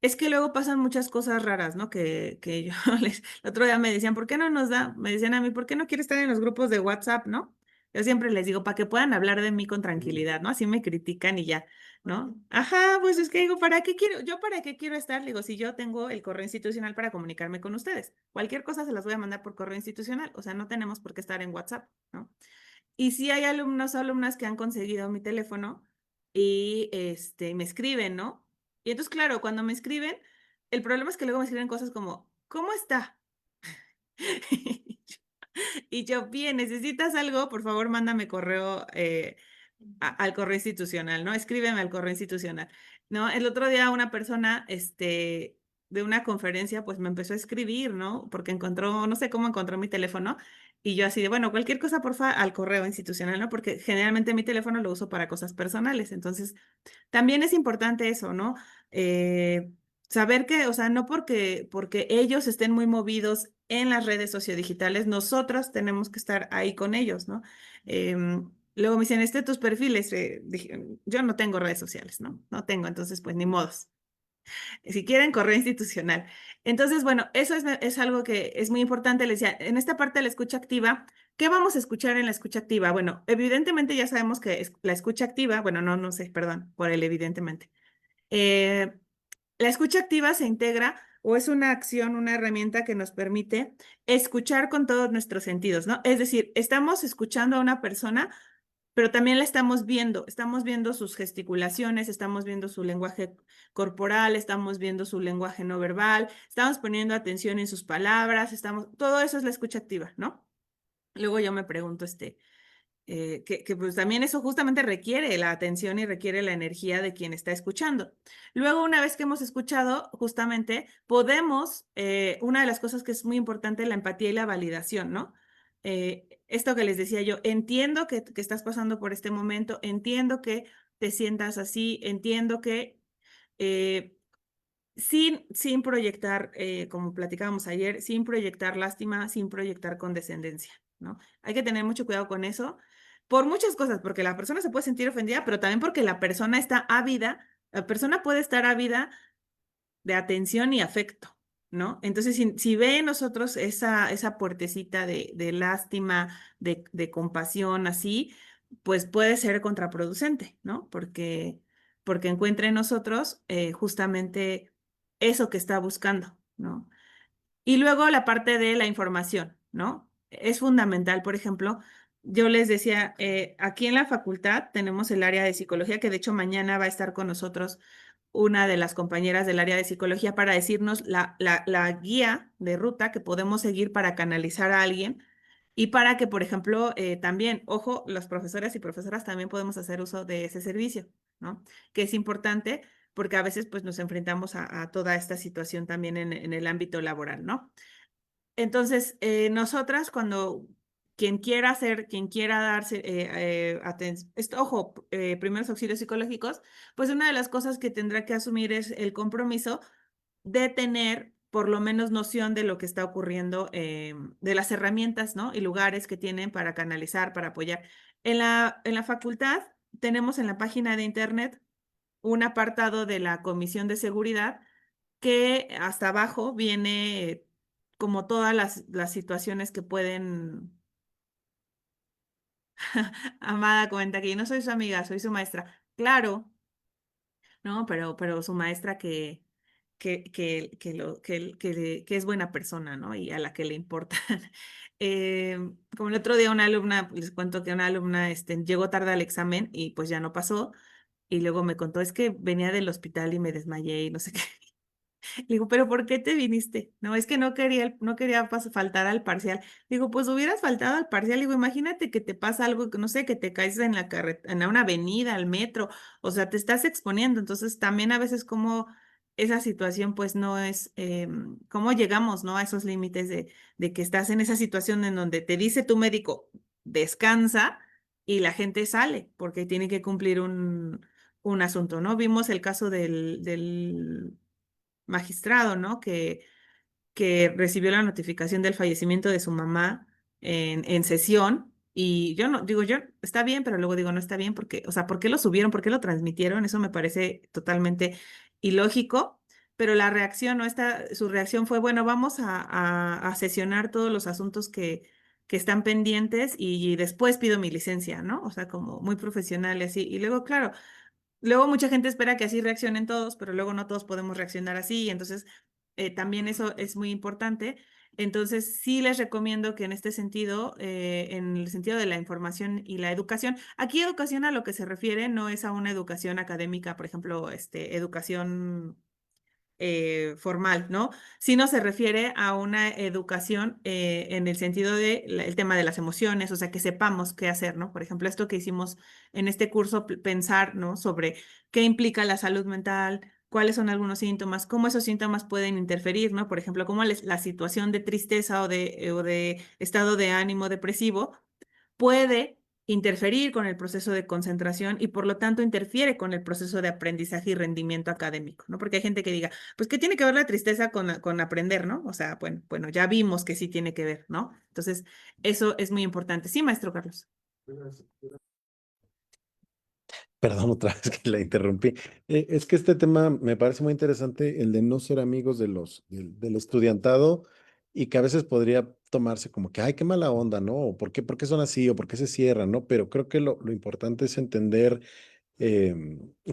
A: Es que luego pasan muchas cosas raras, ¿no? Que yo el otro día me decían, ¿por qué no nos da? Me decían a mí, ¿por qué no quiere estar en los grupos de WhatsApp, ¿no? Yo siempre les digo, para que puedan hablar de mí con tranquilidad, ¿no? Así me critican y ya, ¿no? Ajá, pues es que digo, para qué quiero estar? Le digo, si yo tengo el correo institucional para comunicarme con ustedes, cualquier cosa se las voy a mandar por correo institucional, o sea, no tenemos por qué estar en WhatsApp, ¿no? Y sí hay alumnos o alumnas que han conseguido mi teléfono y me escriben, ¿no? Y entonces, claro, cuando me escriben, el problema es que luego me escriben cosas como, ¿cómo está? Y yo, bien, ¿necesitas algo? Por favor, mándame correo al correo institucional, ¿no? Escríbeme al correo institucional, ¿no? El otro día una persona, de una conferencia, pues me empezó a escribir, ¿no? Porque encontró, no sé cómo encontró mi teléfono, y yo así de, bueno, cualquier cosa, porfa, al correo institucional, ¿no? Porque generalmente mi teléfono lo uso para cosas personales, entonces también es importante eso, ¿no? Eh, saber que, o sea, no porque ellos estén muy movidos en las redes sociodigitales, nosotros tenemos que estar ahí con ellos, ¿no? Luego me dicen, tus perfiles, dije, yo no tengo redes sociales, ¿no? No tengo, entonces pues ni modos. Si quieren, correo institucional. Entonces, bueno, eso es algo que es muy importante. Les decía, en esta parte de la escucha activa, ¿qué vamos a escuchar en la escucha activa? Bueno, evidentemente ya sabemos que la escucha activa, bueno, no sé, perdón, por el evidentemente. Eh, la escucha activa se integra o es una acción, una herramienta que nos permite escuchar con todos nuestros sentidos, ¿no? Es decir, estamos escuchando a una persona, pero también la estamos viendo sus gesticulaciones, estamos viendo su lenguaje corporal, estamos viendo su lenguaje no verbal, estamos poniendo atención en sus palabras, todo eso es la escucha activa, ¿no? Luego yo me pregunto, que pues también eso justamente requiere la atención y requiere la energía de quien está escuchando. Luego, una vez que hemos escuchado, justamente podemos, una de las cosas que es muy importante, la empatía y la validación, ¿no? Esto que les decía yo, entiendo que estás pasando por este momento, entiendo que te sientas así, entiendo que eh, sin proyectar, como platicábamos ayer, sin proyectar lástima, sin proyectar condescendencia, ¿no? Hay que tener mucho cuidado con eso, por muchas cosas, porque la persona se puede sentir ofendida, pero también porque la persona está ávida, la persona puede estar ávida de atención y afecto, ¿no? Entonces, si ve en nosotros esa puertecita de lástima, de compasión, así, pues puede ser contraproducente, ¿no? Porque encuentra en nosotros justamente eso que está buscando, ¿no? Y luego la parte de la información, ¿no? Es fundamental, por ejemplo, yo les decía, aquí en la facultad tenemos el área de psicología, que de hecho mañana va a estar con nosotros una de las compañeras del área de psicología para decirnos la guía de ruta que podemos seguir para canalizar a alguien y para que, por ejemplo, también, ojo, los profesores y profesoras también podemos hacer uso de ese servicio, ¿no? Que es importante porque a veces pues nos enfrentamos a toda esta situación también en el ámbito laboral, ¿no? Entonces, nosotras cuando quien quiera darse ojo, primeros auxilios psicológicos, pues una de las cosas que tendrá que asumir es el compromiso de tener por lo menos noción de lo que está ocurriendo, de las herramientas, ¿no? Y lugares que tienen para canalizar, para apoyar. En la facultad tenemos en la página de internet un apartado de la Comisión de Seguridad que hasta abajo viene como todas las situaciones que pueden. Amada comenta que yo no soy su amiga, soy su maestra. Claro, ¿no? Pero su maestra que es buena persona, ¿no? Y a la que le importa. Como el otro día una alumna, les cuento que una alumna llegó tarde al examen y pues ya no pasó. Y luego me contó, es que venía del hospital y me desmayé y no sé qué. Le digo, pero ¿por qué te viniste? No, es que no quería faltar al parcial. Digo, pues hubieras faltado al parcial. Digo, imagínate que te pasa algo, que no sé, que te caes en la en una avenida, al metro, o sea, te estás exponiendo. Entonces, también a veces como esa situación, pues no es, cómo llegamos, ¿no? A esos límites de que estás en esa situación en donde te dice tu médico, descansa, y la gente sale porque tiene que cumplir un asunto, ¿no? Vimos el caso del magistrado, ¿no? Que recibió la notificación del fallecimiento de su mamá en sesión. Y yo no, digo, yo, está bien, pero luego digo, no está bien porque, o sea, ¿por qué lo subieron? ¿Por qué lo transmitieron? Eso me parece totalmente ilógico. Pero la reacción, ¿no? Su reacción fue, bueno, vamos a sesionar todos los asuntos que están pendientes y después pido mi licencia, ¿no? O sea, como muy profesional y así. Y luego, claro, luego mucha gente espera que así reaccionen todos, pero luego no todos podemos reaccionar así, y entonces también eso es muy importante. Entonces, sí les recomiendo que en este sentido, en el sentido de la información y la educación, aquí educación a lo que se refiere no es a una educación académica, por ejemplo, educación formal, ¿no? Sino se refiere a una educación en el sentido de el tema de las emociones, o sea, que sepamos qué hacer, ¿no? Por ejemplo, esto que hicimos en este curso, pensar, ¿no? Sobre qué implica la salud mental, cuáles son algunos síntomas, cómo esos síntomas pueden interferir, ¿no? Por ejemplo, cómo la situación de tristeza o de estado de ánimo depresivo puede interferir con el proceso de concentración y por lo tanto interfiere con el proceso de aprendizaje y rendimiento académico, ¿no? Porque hay gente que diga, pues, ¿qué tiene que ver la tristeza con aprender, ¿no? O sea, bueno, ya vimos que sí tiene que ver, ¿no? Entonces, eso es muy importante. Sí, maestro Carlos.
B: Perdón otra vez que la interrumpí. Es que este tema me parece muy interesante, el de no ser amigos del estudiantado y que a veces podría tomarse como que, ay, qué mala onda, ¿no? O por qué son así? ¿O por qué se cierran? ¿No? Pero creo que lo importante es entender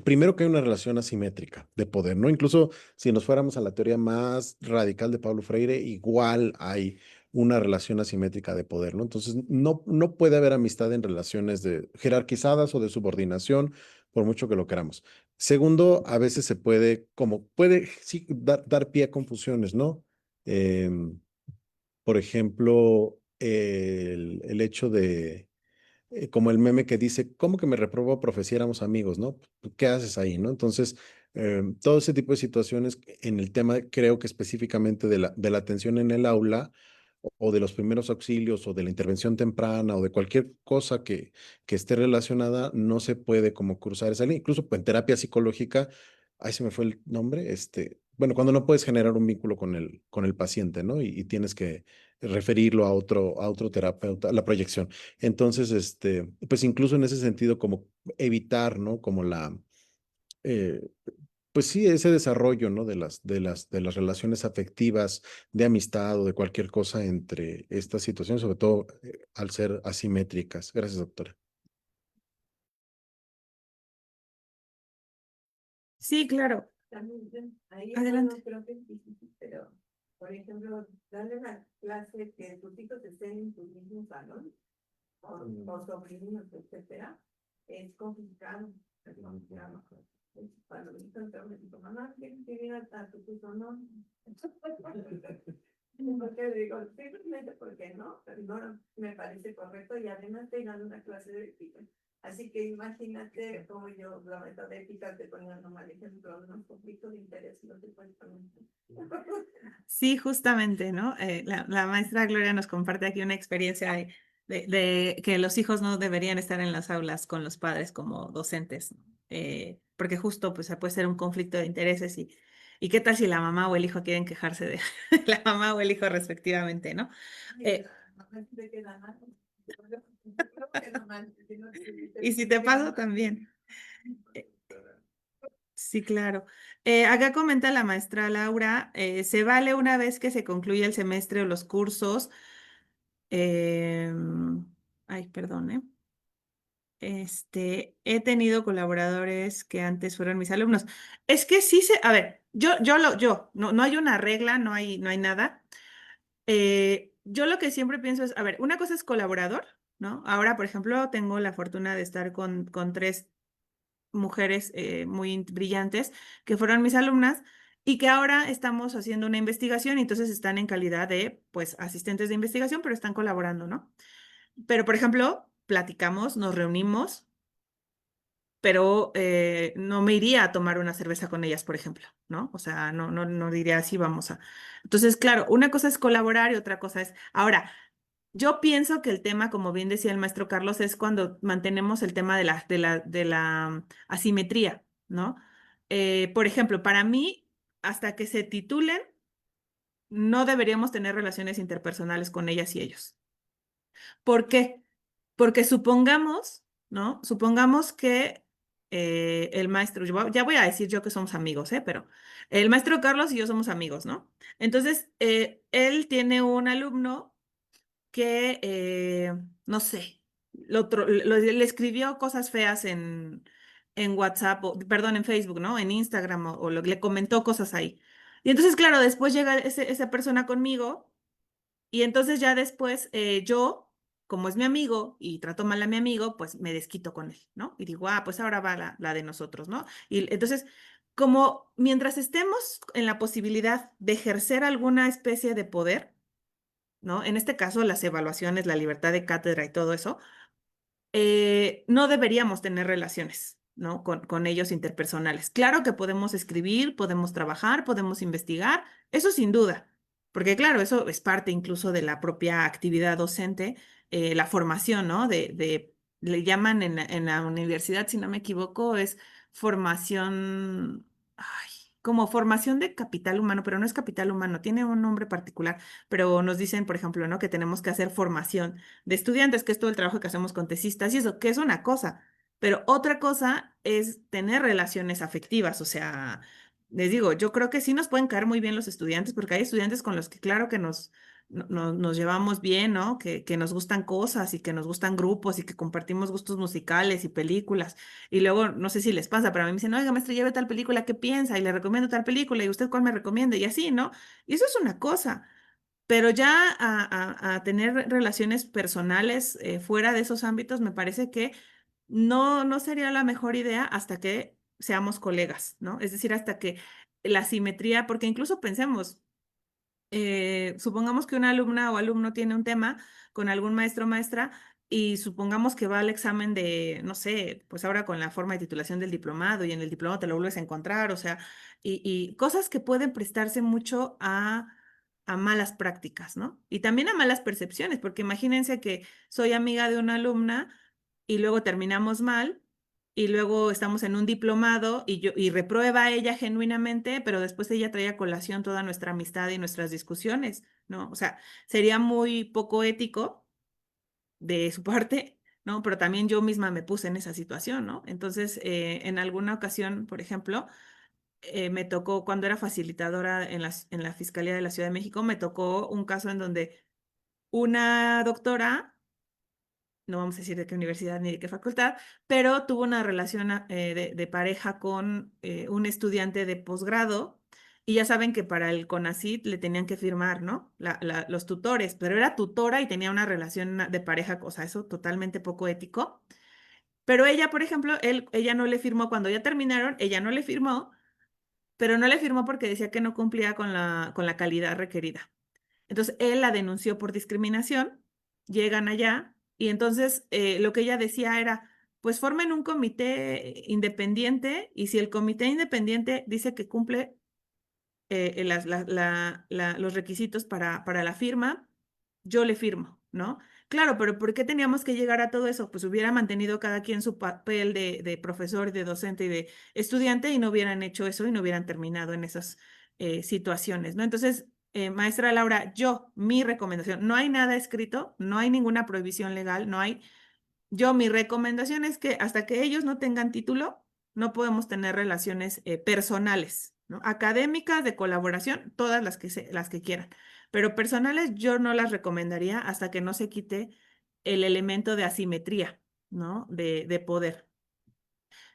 B: primero que hay una relación asimétrica de poder, ¿no? Incluso si nos fuéramos a la teoría más radical de Pablo Freire, igual hay una relación asimétrica de poder, ¿no? Entonces, no puede haber amistad en relaciones de jerarquizadas o de subordinación, por mucho que lo queramos. Segundo, a veces se puede, como puede, sí, dar pie a confusiones, ¿no? Em, por ejemplo, el hecho de como el meme que dice, ¿cómo que me reprobó, profe, si éramos amigos, ¿no? ¿Qué haces ahí, no? Entonces, todo ese tipo de situaciones en el tema, creo que específicamente de la atención en el aula o de los primeros auxilios o de la intervención temprana o de cualquier cosa que esté relacionada, no se puede como cruzar esa línea. Incluso pues, en terapia psicológica, ahí se me fue el nombre, bueno, cuando no puedes generar un vínculo con el paciente, ¿no? Y tienes que referirlo a otro terapeuta, la proyección. Entonces, pues incluso en ese sentido, como evitar, ¿no? Como eh, pues sí, ese desarrollo, ¿no? De las relaciones afectivas, de amistad o de cualquier cosa entre estas situaciones, sobre todo al ser asimétricas. Gracias, doctora.
A: Sí, claro.
C: También, ahí,
A: Adelante.
C: bueno, creo que es difícil, pero, por ejemplo, darle una clase que tus hijos estén en tu mismo salón, o sobrinos, etcétera, es complicado. Es complicado. Cuando mi hijo entró, me dijo, mamá, ¿quieres que viera a tu hijo? No. Porque digo, simplemente porque no, pero no me parece correcto y además te dan una clase de ética. Así que imagínate cómo yo, la meta de ética, te ponía normal ejemplo, unos conflictos de interés, no te puedes poner.
A: Sí, justamente, ¿no? La maestra Gloria nos comparte aquí una experiencia de que los hijos no deberían estar en las aulas con los padres como docentes, ¿no? Porque justo pues puede ser un conflicto de intereses y qué tal si la mamá o el hijo quieren quejarse de la mamá o el hijo respectivamente, ¿no? Eh, y si te paso también. Eh, Sí, claro. Acá comenta la maestra Laura, se vale una vez que se concluye el semestre o los cursos. em, Ay, perdón, ¿eh? He tenido colaboradores que antes fueron mis alumnos. Es que sí a ver, no hay una regla, no hay nada. Yo lo que siempre pienso es, a ver, una cosa es colaborador, ¿no? Ahora, por ejemplo, tengo la fortuna de estar con tres mujeres muy brillantes que fueron mis alumnas y que ahora estamos haciendo una investigación y entonces están en calidad de, pues, asistentes de investigación, pero están colaborando, ¿no? Pero, por ejemplo, platicamos, nos reunimos, pero no me iría a tomar una cerveza con ellas, por ejemplo, ¿no? O sea, no diría así, vamos a. Entonces, claro, una cosa es colaborar y otra cosa es. Ahora, yo pienso que el tema, como bien decía el maestro Carlos, es cuando mantenemos el tema de la asimetría, ¿no? Por ejemplo, para mí, hasta que se titulen, no deberíamos tener relaciones interpersonales con ellas y ellos. ¿Por qué? Porque supongamos, ¿no? Supongamos que el maestro, ya voy a decir yo que somos amigos, ¿eh? Pero el maestro Carlos y yo somos amigos, ¿no? Entonces, él tiene un alumno que, no sé, le escribió cosas feas en WhatsApp, perdón, en Facebook, ¿no? En Instagram, o le comentó cosas ahí. Y entonces, claro, después llega esa persona conmigo y entonces ya después yo, como es mi amigo y trato mal a mi amigo, pues me desquito con él, ¿no? Y digo, pues ahora va la de nosotros, ¿no? Y entonces como mientras estemos en la posibilidad de ejercer alguna especie de poder, ¿no? En este caso, las evaluaciones, la libertad de cátedra y todo eso, no deberíamos tener relaciones, ¿no? Con ellos interpersonales. Claro que podemos escribir, podemos trabajar, podemos investigar, eso sin duda, porque claro, eso es parte incluso de la propia actividad docente, la formación, ¿no? Le llaman en la universidad, si no me equivoco, es formación, ay, como formación de capital humano, pero no es capital humano, tiene un nombre particular, pero nos dicen, por ejemplo, ¿no? Que tenemos que hacer formación de estudiantes, que es todo el trabajo que hacemos con tesistas y eso, que es una cosa, pero otra cosa es tener relaciones afectivas, o sea, les digo, yo creo que sí nos pueden caer muy bien los estudiantes, porque hay estudiantes con los que claro que nos llevamos bien, ¿no? Que nos gustan cosas y que nos gustan grupos y que compartimos gustos musicales y películas. Y luego, no sé si les pasa, pero a mí me dicen, oiga, maestra, lleve tal película, ¿qué piensa? Y le recomiendo tal película, ¿y usted cuál me recomienda? Y así, ¿no? Y eso es una cosa. Pero ya a tener relaciones personales fuera de esos ámbitos, me parece que no sería la mejor idea hasta que seamos colegas, ¿no? Es decir, hasta que la simetría, porque incluso pensemos, supongamos que una alumna o alumno tiene un tema con algún maestro o maestra y supongamos que va al examen de, no sé, pues ahora con la forma de titulación del diplomado y en el diplomado te lo vuelves a encontrar, o sea, y cosas que pueden prestarse mucho a malas prácticas, ¿no? Y también a malas percepciones, porque imagínense que soy amiga de una alumna y luego terminamos mal y luego estamos en un diplomado y reprueba ella genuinamente, pero después ella trae a colación toda nuestra amistad y nuestras discusiones, ¿no? O sea, sería muy poco ético de su parte, ¿no? Pero también yo misma me puse en esa situación, ¿no? Entonces, en alguna ocasión, por ejemplo, me tocó, cuando era facilitadora en la Fiscalía de la Ciudad de México, me tocó un caso en donde una doctora, no vamos a decir de qué universidad ni de qué facultad, pero tuvo una relación de pareja con un estudiante de posgrado y ya saben que para el CONACYT le tenían que firmar, ¿no? Los tutores, pero era tutora y tenía una relación de pareja, o sea, eso totalmente poco ético. Pero ella, por ejemplo, ella no le firmó cuando ya terminaron, ella no le firmó, pero no le firmó porque decía que no cumplía con la calidad requerida. Entonces, él la denunció por discriminación, llegan allá y entonces lo que ella decía era, pues formen un comité independiente y si el comité independiente dice que cumple los requisitos para la firma, yo le firmo, ¿no? Claro, pero ¿por qué teníamos que llegar a todo eso? Pues hubiera mantenido cada quien su papel de profesor, de docente y de estudiante y no hubieran hecho eso y no hubieran terminado en esas situaciones, ¿no? Entonces, maestra Laura, mi recomendación, no hay nada escrito, no hay ninguna prohibición legal, no hay mi recomendación es que hasta que ellos no tengan título, no podemos tener relaciones personales, ¿no? Académicas, de colaboración, todas las que quieran, pero personales yo no las recomendaría hasta que no se quite el elemento de asimetría, ¿no? De poder.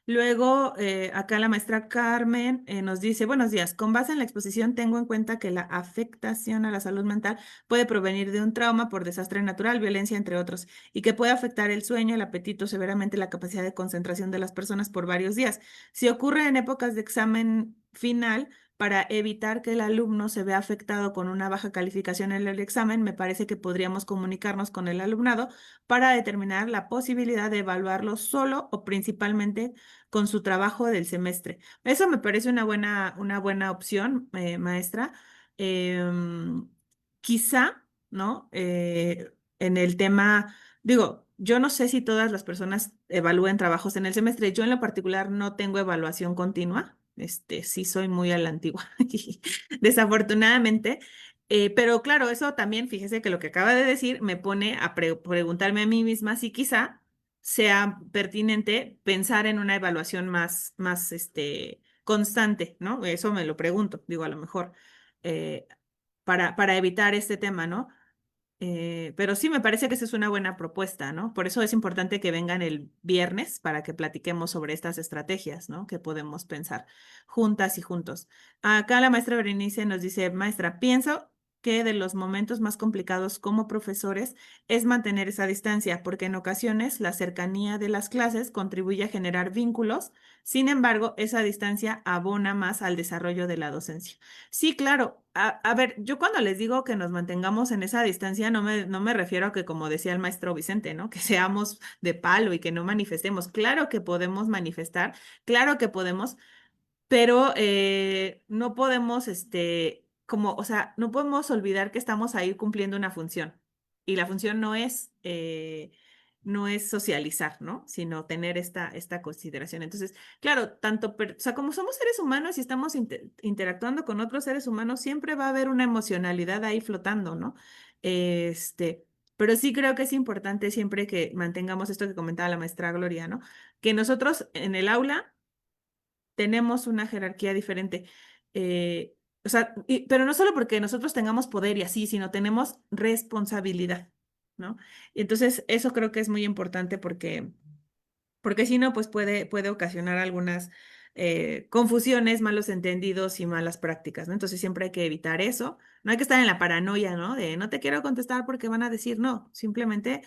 A: Luego, acá la maestra Carmen nos dice, buenos días, con base en la exposición tengo en cuenta que la afectación a la salud mental puede provenir de un trauma por desastre natural, violencia, entre otros, y que puede afectar el sueño, el apetito, severamente la capacidad de concentración de las personas por varios días. Si ocurre en épocas de examen final, para evitar que el alumno se vea afectado con una baja calificación en el examen, me parece que podríamos comunicarnos con el alumnado para determinar la posibilidad de evaluarlo solo o principalmente con su trabajo del semestre. Eso me parece una buena opción, maestra. Em, Quizá, ¿no? En el tema, digo, yo no sé si todas las personas evalúen trabajos en el semestre. Yo en lo particular no tengo evaluación continua. Sí soy muy a la antigua, desafortunadamente. Pero claro, eso también, fíjese que lo que acaba de decir me pone a preguntarme a mí misma si quizá sea pertinente pensar en una evaluación más constante, ¿no? Eso me lo pregunto, digo, a lo mejor, eh, para evitar este tema, ¿no? Pero sí, me parece que esa es una buena propuesta, ¿no? Por eso es importante que vengan el viernes para que platiquemos sobre estas estrategias, ¿no? Que podemos pensar juntas y juntos. Acá la maestra Berenice nos dice, maestra, pienso que de los momentos más complicados como profesores es mantener esa distancia, porque en ocasiones la cercanía de las clases contribuye a generar vínculos. Sin embargo, esa distancia abona más al desarrollo de la docencia. Sí, claro. A ver, yo cuando les digo que nos mantengamos en esa distancia, no me refiero a que, como decía el maestro Vicente, ¿no? Que seamos de palo y que no manifestemos. Claro que podemos manifestar, claro que podemos, pero no podemos, como, o sea, no podemos olvidar que estamos ahí cumpliendo una función. Y la función no es socializar, ¿no? Sino tener esta consideración. Entonces, claro, o sea, como somos seres humanos y estamos interactuando con otros seres humanos, siempre va a haber una emocionalidad ahí flotando, ¿no? Este, pero sí creo que es importante siempre que mantengamos esto que comentaba la maestra Gloria, ¿no? Que nosotros en el aula tenemos una jerarquía diferente. O sea, pero no solo porque nosotros tengamos poder y así, sino tenemos responsabilidad, ¿no? Y entonces eso creo que es muy importante porque si no, pues puede ocasionar algunas confusiones, malos entendidos y malas prácticas, ¿no? Entonces siempre hay que evitar eso. No hay que estar en la paranoia, ¿no? De no te quiero contestar porque van a decir no. Simplemente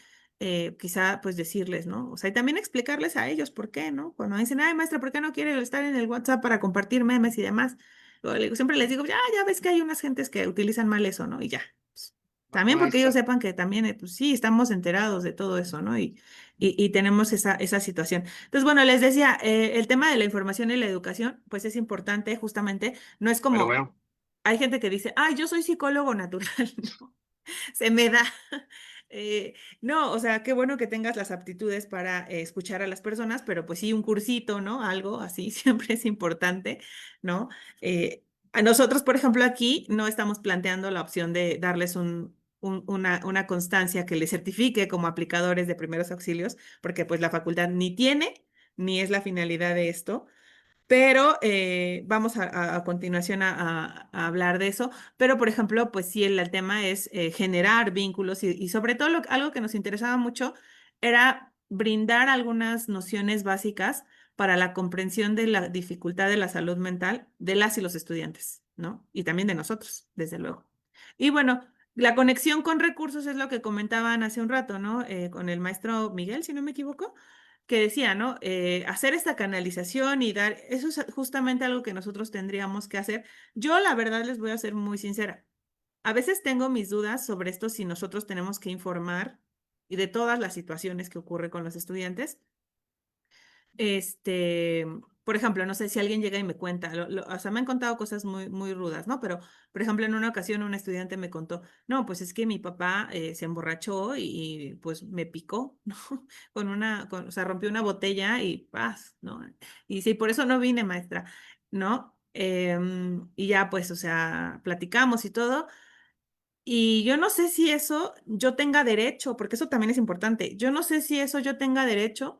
A: quizá pues decirles, ¿no? O sea, y también explicarles a ellos por qué, ¿no? Cuando dicen, ay, maestra, ¿por qué no quiere estar en el WhatsApp para compartir memes y demás? Siempre les digo, ya ves que hay unas gentes que utilizan mal eso, ¿no? Y ya. Pues, también porque ellos
B: Maestra,
A: sepan que también, pues sí, estamos enterados de todo eso, ¿no? Y tenemos esa situación. Entonces, bueno, les decía, el tema de la información y la educación, pues es importante justamente, no es
B: pero
A: como,
B: bueno,
A: hay gente que dice, ay, yo soy psicólogo natural, ¿no? Se me da. No, o sea, qué bueno que tengas las aptitudes para escuchar a las personas, pero pues sí, un cursito, ¿no? Algo así siempre es importante, ¿no? A nosotros, por ejemplo, aquí no estamos planteando la opción de darles una constancia que les certifique como aplicadores de primeros auxilios, porque pues la facultad ni tiene, ni es la finalidad de esto. Pero vamos a continuación a hablar de eso. Pero, por ejemplo, pues sí, el tema es generar vínculos y sobre todo algo que nos interesaba mucho era brindar algunas nociones básicas para la comprensión de la dificultad de la salud mental de las y los estudiantes, ¿no? Y también de nosotros, desde luego. Y bueno, la conexión con recursos es lo que comentaban hace un rato, ¿no? Con el maestro Miguel, si no me equivoco, que decía, ¿no? Hacer esta canalización y dar, eso es justamente algo que nosotros tendríamos que hacer. Yo, la verdad, les voy a ser muy sincera. A veces tengo mis dudas sobre esto si nosotros tenemos que informar y de todas las situaciones que ocurren con los estudiantes. Este, por ejemplo, no sé si alguien llega y me cuenta, o sea, me han contado cosas muy rudas, ¿no? Pero, por ejemplo, en una ocasión un estudiante me contó, no, pues es que mi papá se emborrachó pues me picó, ¿no? O sea, rompió una botella y paz, ¿no? Y sí, por eso no vine, maestra, ¿no? Y ya, pues, o sea, platicamos y todo. Y yo no sé si eso yo tenga derecho, porque eso también es importante. Yo no sé si eso yo tenga derecho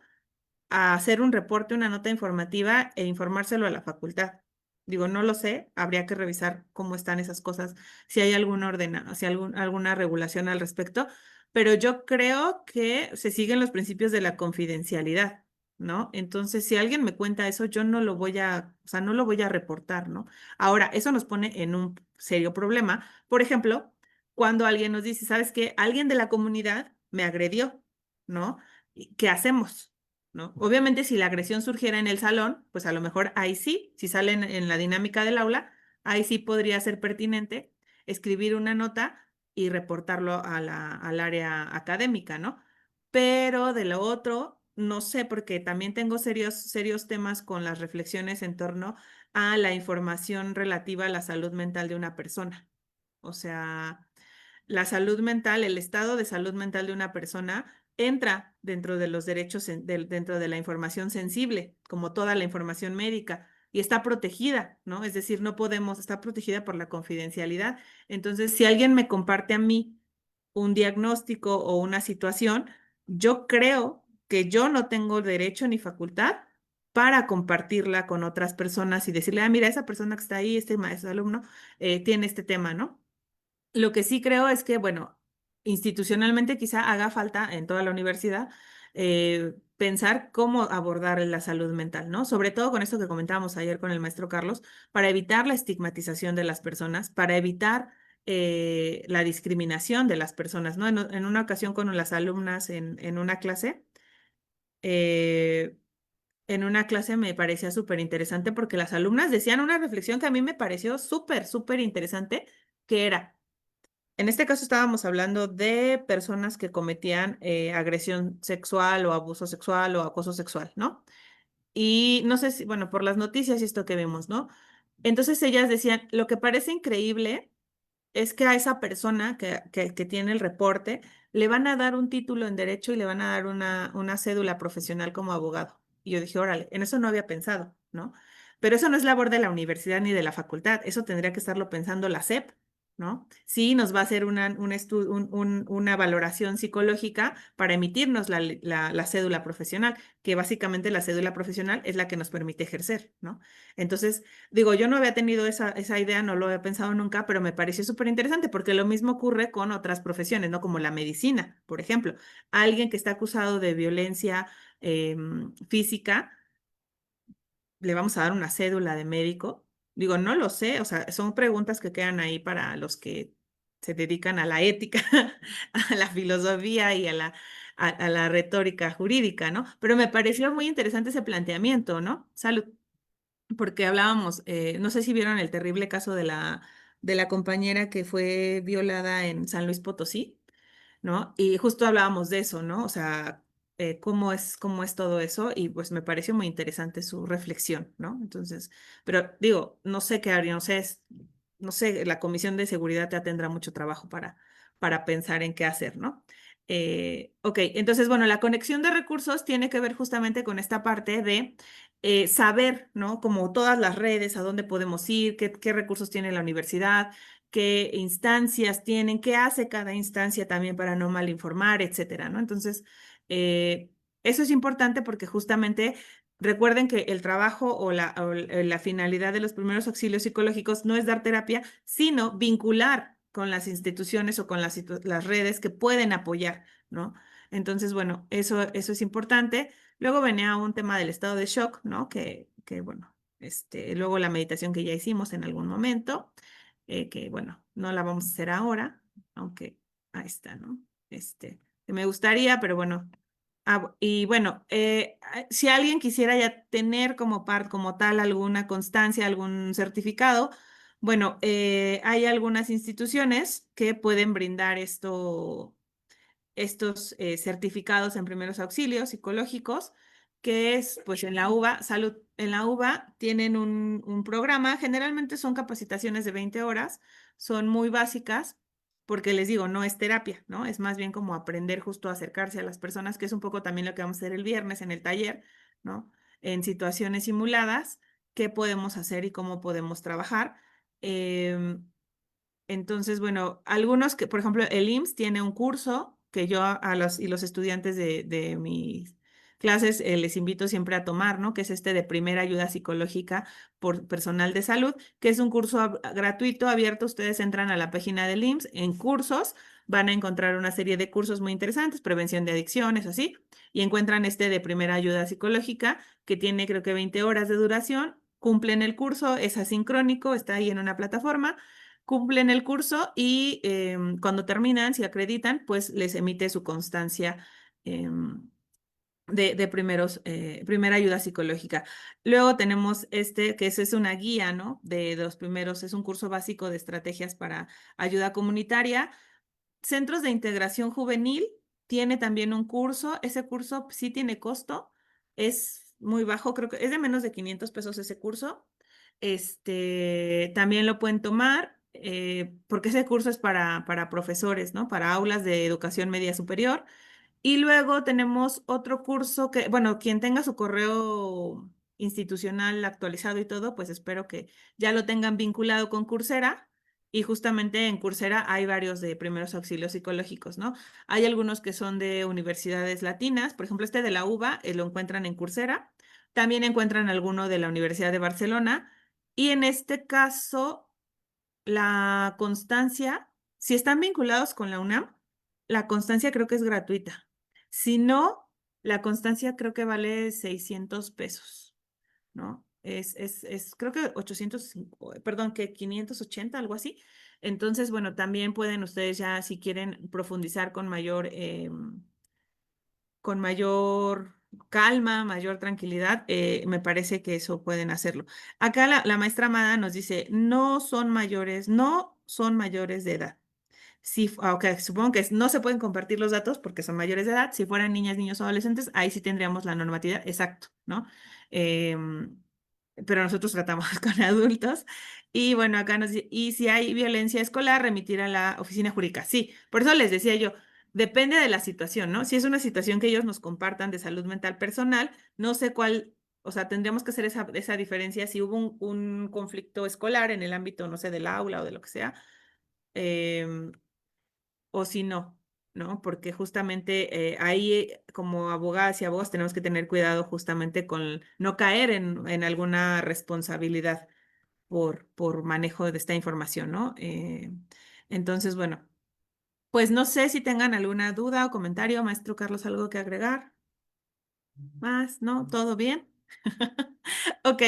A: a hacer un reporte, una nota informativa e informárselo a la facultad. Digo, no lo sé, habría que revisar cómo están esas cosas, si hay si alguna regulación al respecto, pero yo creo que se siguen los principios de la confidencialidad, ¿no? Entonces, si alguien me cuenta eso, yo no lo voy o sea, no lo voy a reportar, ¿no? Ahora, eso nos pone en un serio problema. Por ejemplo, cuando alguien nos dice, ¿sabes qué? Alguien de la comunidad me agredió, ¿no? ¿Qué hacemos? ¿No? Obviamente, si la agresión surgiera en el salón, pues a lo mejor ahí sí, si sale en la dinámica del aula, ahí sí podría ser pertinente escribir una nota y reportarlo al área académica, ¿no? Pero de lo otro, no sé, porque también tengo serios temas con las reflexiones en torno a la información relativa a la salud mental de una persona. O sea, la salud mental, el estado de salud mental de una persona entra dentro de los derechos, dentro de la información sensible, como toda la información médica, y está protegida, ¿no? Es decir, no podemos, está protegida por la confidencialidad. Entonces, si alguien me comparte a mí un diagnóstico o una situación, yo creo que yo no tengo derecho ni facultad para compartirla con otras personas y decirle, ah, mira, esa persona que está ahí, este maestro alumno, tiene este tema, ¿no? Lo que sí creo es que, bueno, institucionalmente quizá haga falta en toda la universidad pensar cómo abordar la salud mental, ¿no? Sobre todo con esto que comentábamos ayer con el maestro Carlos, para evitar la estigmatización de las personas, para evitar la discriminación de las personas, ¿no? En una ocasión con las alumnas en una clase, eh, me parecía súper interesante porque las alumnas decían una reflexión que a mí me pareció súper, súper interesante, que era, en este caso estábamos hablando de personas que cometían agresión sexual o abuso sexual o acoso sexual, ¿no? Y no sé si, bueno, por las noticias y esto que vemos, ¿no? Entonces ellas decían, lo que parece increíble es que a esa persona que tiene el reporte le van a dar un título en derecho y le van a dar una cédula profesional como abogado. Y yo dije, órale, en eso no había pensado, ¿no? Pero eso no es labor de la universidad ni de la facultad, eso tendría que estarlo pensando la SEP, ¿no? Sí, nos va a hacer una valoración psicológica para emitirnos la cédula profesional, que básicamente la cédula profesional es la que nos permite ejercer, ¿no? Entonces, digo, yo no había tenido esa idea, no lo había pensado nunca, pero me pareció súper interesante porque lo mismo ocurre con otras profesiones, ¿no? Como la medicina, por ejemplo. Alguien que está acusado de violencia física, le vamos a dar una cédula de médico. Digo, no lo sé, o sea, son preguntas que quedan ahí para los que se dedican a la ética, a la filosofía y a la retórica jurídica, ¿no? Pero me pareció muy interesante ese planteamiento, ¿no? Salud. Porque hablábamos, no sé si vieron el terrible caso de la compañera que fue violada en San Luis Potosí, ¿no? Y justo hablábamos de eso, ¿no? O sea, cómo es todo eso y pues me pareció muy interesante su reflexión, ¿no? Entonces, pero digo, no sé qué haría, no sé, la Comisión de Seguridad ya tendrá mucho trabajo para pensar en qué hacer, ¿no? Ok, entonces, bueno, la conexión de recursos tiene que ver justamente con esta parte de saber, ¿no? Como todas las redes, a dónde podemos ir, qué recursos tiene la universidad, qué instancias tienen, qué hace cada instancia también para no malinformar, etcétera, ¿no? Entonces, eso es importante porque justamente recuerden que el trabajo o la finalidad de los primeros auxilios psicológicos no es dar terapia, sino vincular con las instituciones o con las redes que pueden apoyar, ¿no? Entonces, bueno, eso es importante. Luego venía un tema del estado de shock, ¿no? Bueno, luego la meditación que ya hicimos en algún momento, que bueno, no la vamos a hacer ahora, aunque ahí está, ¿no? Que me gustaría, pero bueno. Y bueno, si alguien quisiera ya tener como tal alguna constancia, algún certificado, bueno, hay algunas instituciones que pueden brindar estos certificados en primeros auxilios psicológicos, que es pues en la UBA, Salud, en la UBA tienen un programa, generalmente son capacitaciones de 20 horas, son muy básicas, porque les digo, no es terapia, ¿no? Es más bien como aprender justo a acercarse a las personas, que es un poco también lo que vamos a hacer el viernes en el taller, ¿no? En situaciones simuladas, qué podemos hacer y cómo podemos trabajar. Entonces, bueno, algunos que, por ejemplo, el IMSS tiene un curso que yo y los estudiantes de mis clases les invito siempre a tomar, ¿no? Que es de primera ayuda psicológica por personal de salud, que es un curso gratuito, abierto. Ustedes entran a la página del IMSS, en cursos, van a encontrar una serie de cursos muy interesantes, prevención de adicciones, así, y encuentran de primera ayuda psicológica, que tiene creo que 20 horas de duración, cumplen el curso, es asincrónico, está ahí en una plataforma, cumplen el curso y cuando terminan, si acreditan, pues les emite su constancia de primera ayuda psicológica. Luego tenemos que es una guía, ¿no? De los primeros, es un curso básico de estrategias para ayuda comunitaria. Centros de Integración Juvenil tiene también un curso. Ese curso sí tiene costo, es muy bajo, creo que es de menos de 500 pesos ese curso. También lo pueden tomar porque ese curso es para profesores, ¿no? Para aulas de educación media superior. Y luego tenemos otro curso que, bueno, quien tenga su correo institucional actualizado y todo, pues espero que ya lo tengan vinculado con Coursera. Y justamente en Coursera hay varios de primeros auxilios psicológicos, ¿no? Hay algunos que son de universidades latinas, por ejemplo, de la UBA, lo encuentran en Coursera. También encuentran alguno de la Universidad de Barcelona. Y en este caso, la constancia, si están vinculados con la UNAM, la constancia creo que es gratuita. Si no, la constancia creo que vale 600 pesos, ¿no? creo que perdón, que 580, algo así. Entonces, bueno, también pueden ustedes ya, si quieren profundizar con mayor calma, mayor tranquilidad, me parece que eso pueden hacerlo. Acá la maestra Amada nos dice, no son mayores de edad. Si, ok, supongo que no se pueden compartir los datos porque son mayores de edad. Si fueran niñas, niños o adolescentes, ahí sí tendríamos la normatividad, exacto, ¿no? Pero nosotros tratamos con adultos. Y bueno, acá nos dice, y si hay violencia escolar, remitir a la oficina jurídica. Sí, por eso les decía yo, depende de la situación, ¿no? Si es una situación que ellos nos compartan de salud mental personal, no sé cuál, o sea, tendríamos que hacer esa diferencia si hubo un conflicto escolar en el ámbito, no sé, del aula o de lo que sea. em, o si no, ¿no? Porque justamente ahí como abogadas y abogados tenemos que tener cuidado justamente con no caer en alguna responsabilidad por manejo de esta información, ¿no? Entonces, bueno, pues no sé si tengan alguna duda o comentario, maestro Carlos, algo que agregar. ¿Más? ¿No? ¿Todo bien? Ok,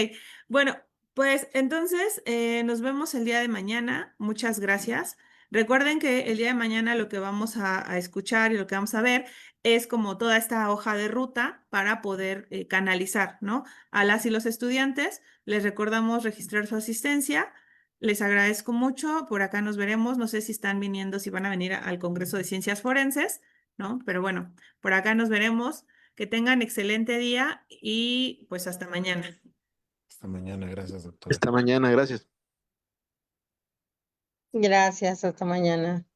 A: bueno, pues entonces nos vemos el día de mañana. Muchas gracias. Recuerden que el día de mañana lo que vamos a escuchar y lo que vamos a ver es como toda esta hoja de ruta para poder canalizar, ¿no? A las y los estudiantes. Les recordamos registrar su asistencia. Les agradezco mucho. Por acá nos veremos. No sé si están viniendo, si van a venir al Congreso de Ciencias Forenses, ¿no? Pero bueno, por acá nos veremos. Que tengan excelente día y pues hasta mañana.
B: Hasta mañana, gracias, doctora.
E: Esta mañana, gracias.
F: Gracias, hasta mañana.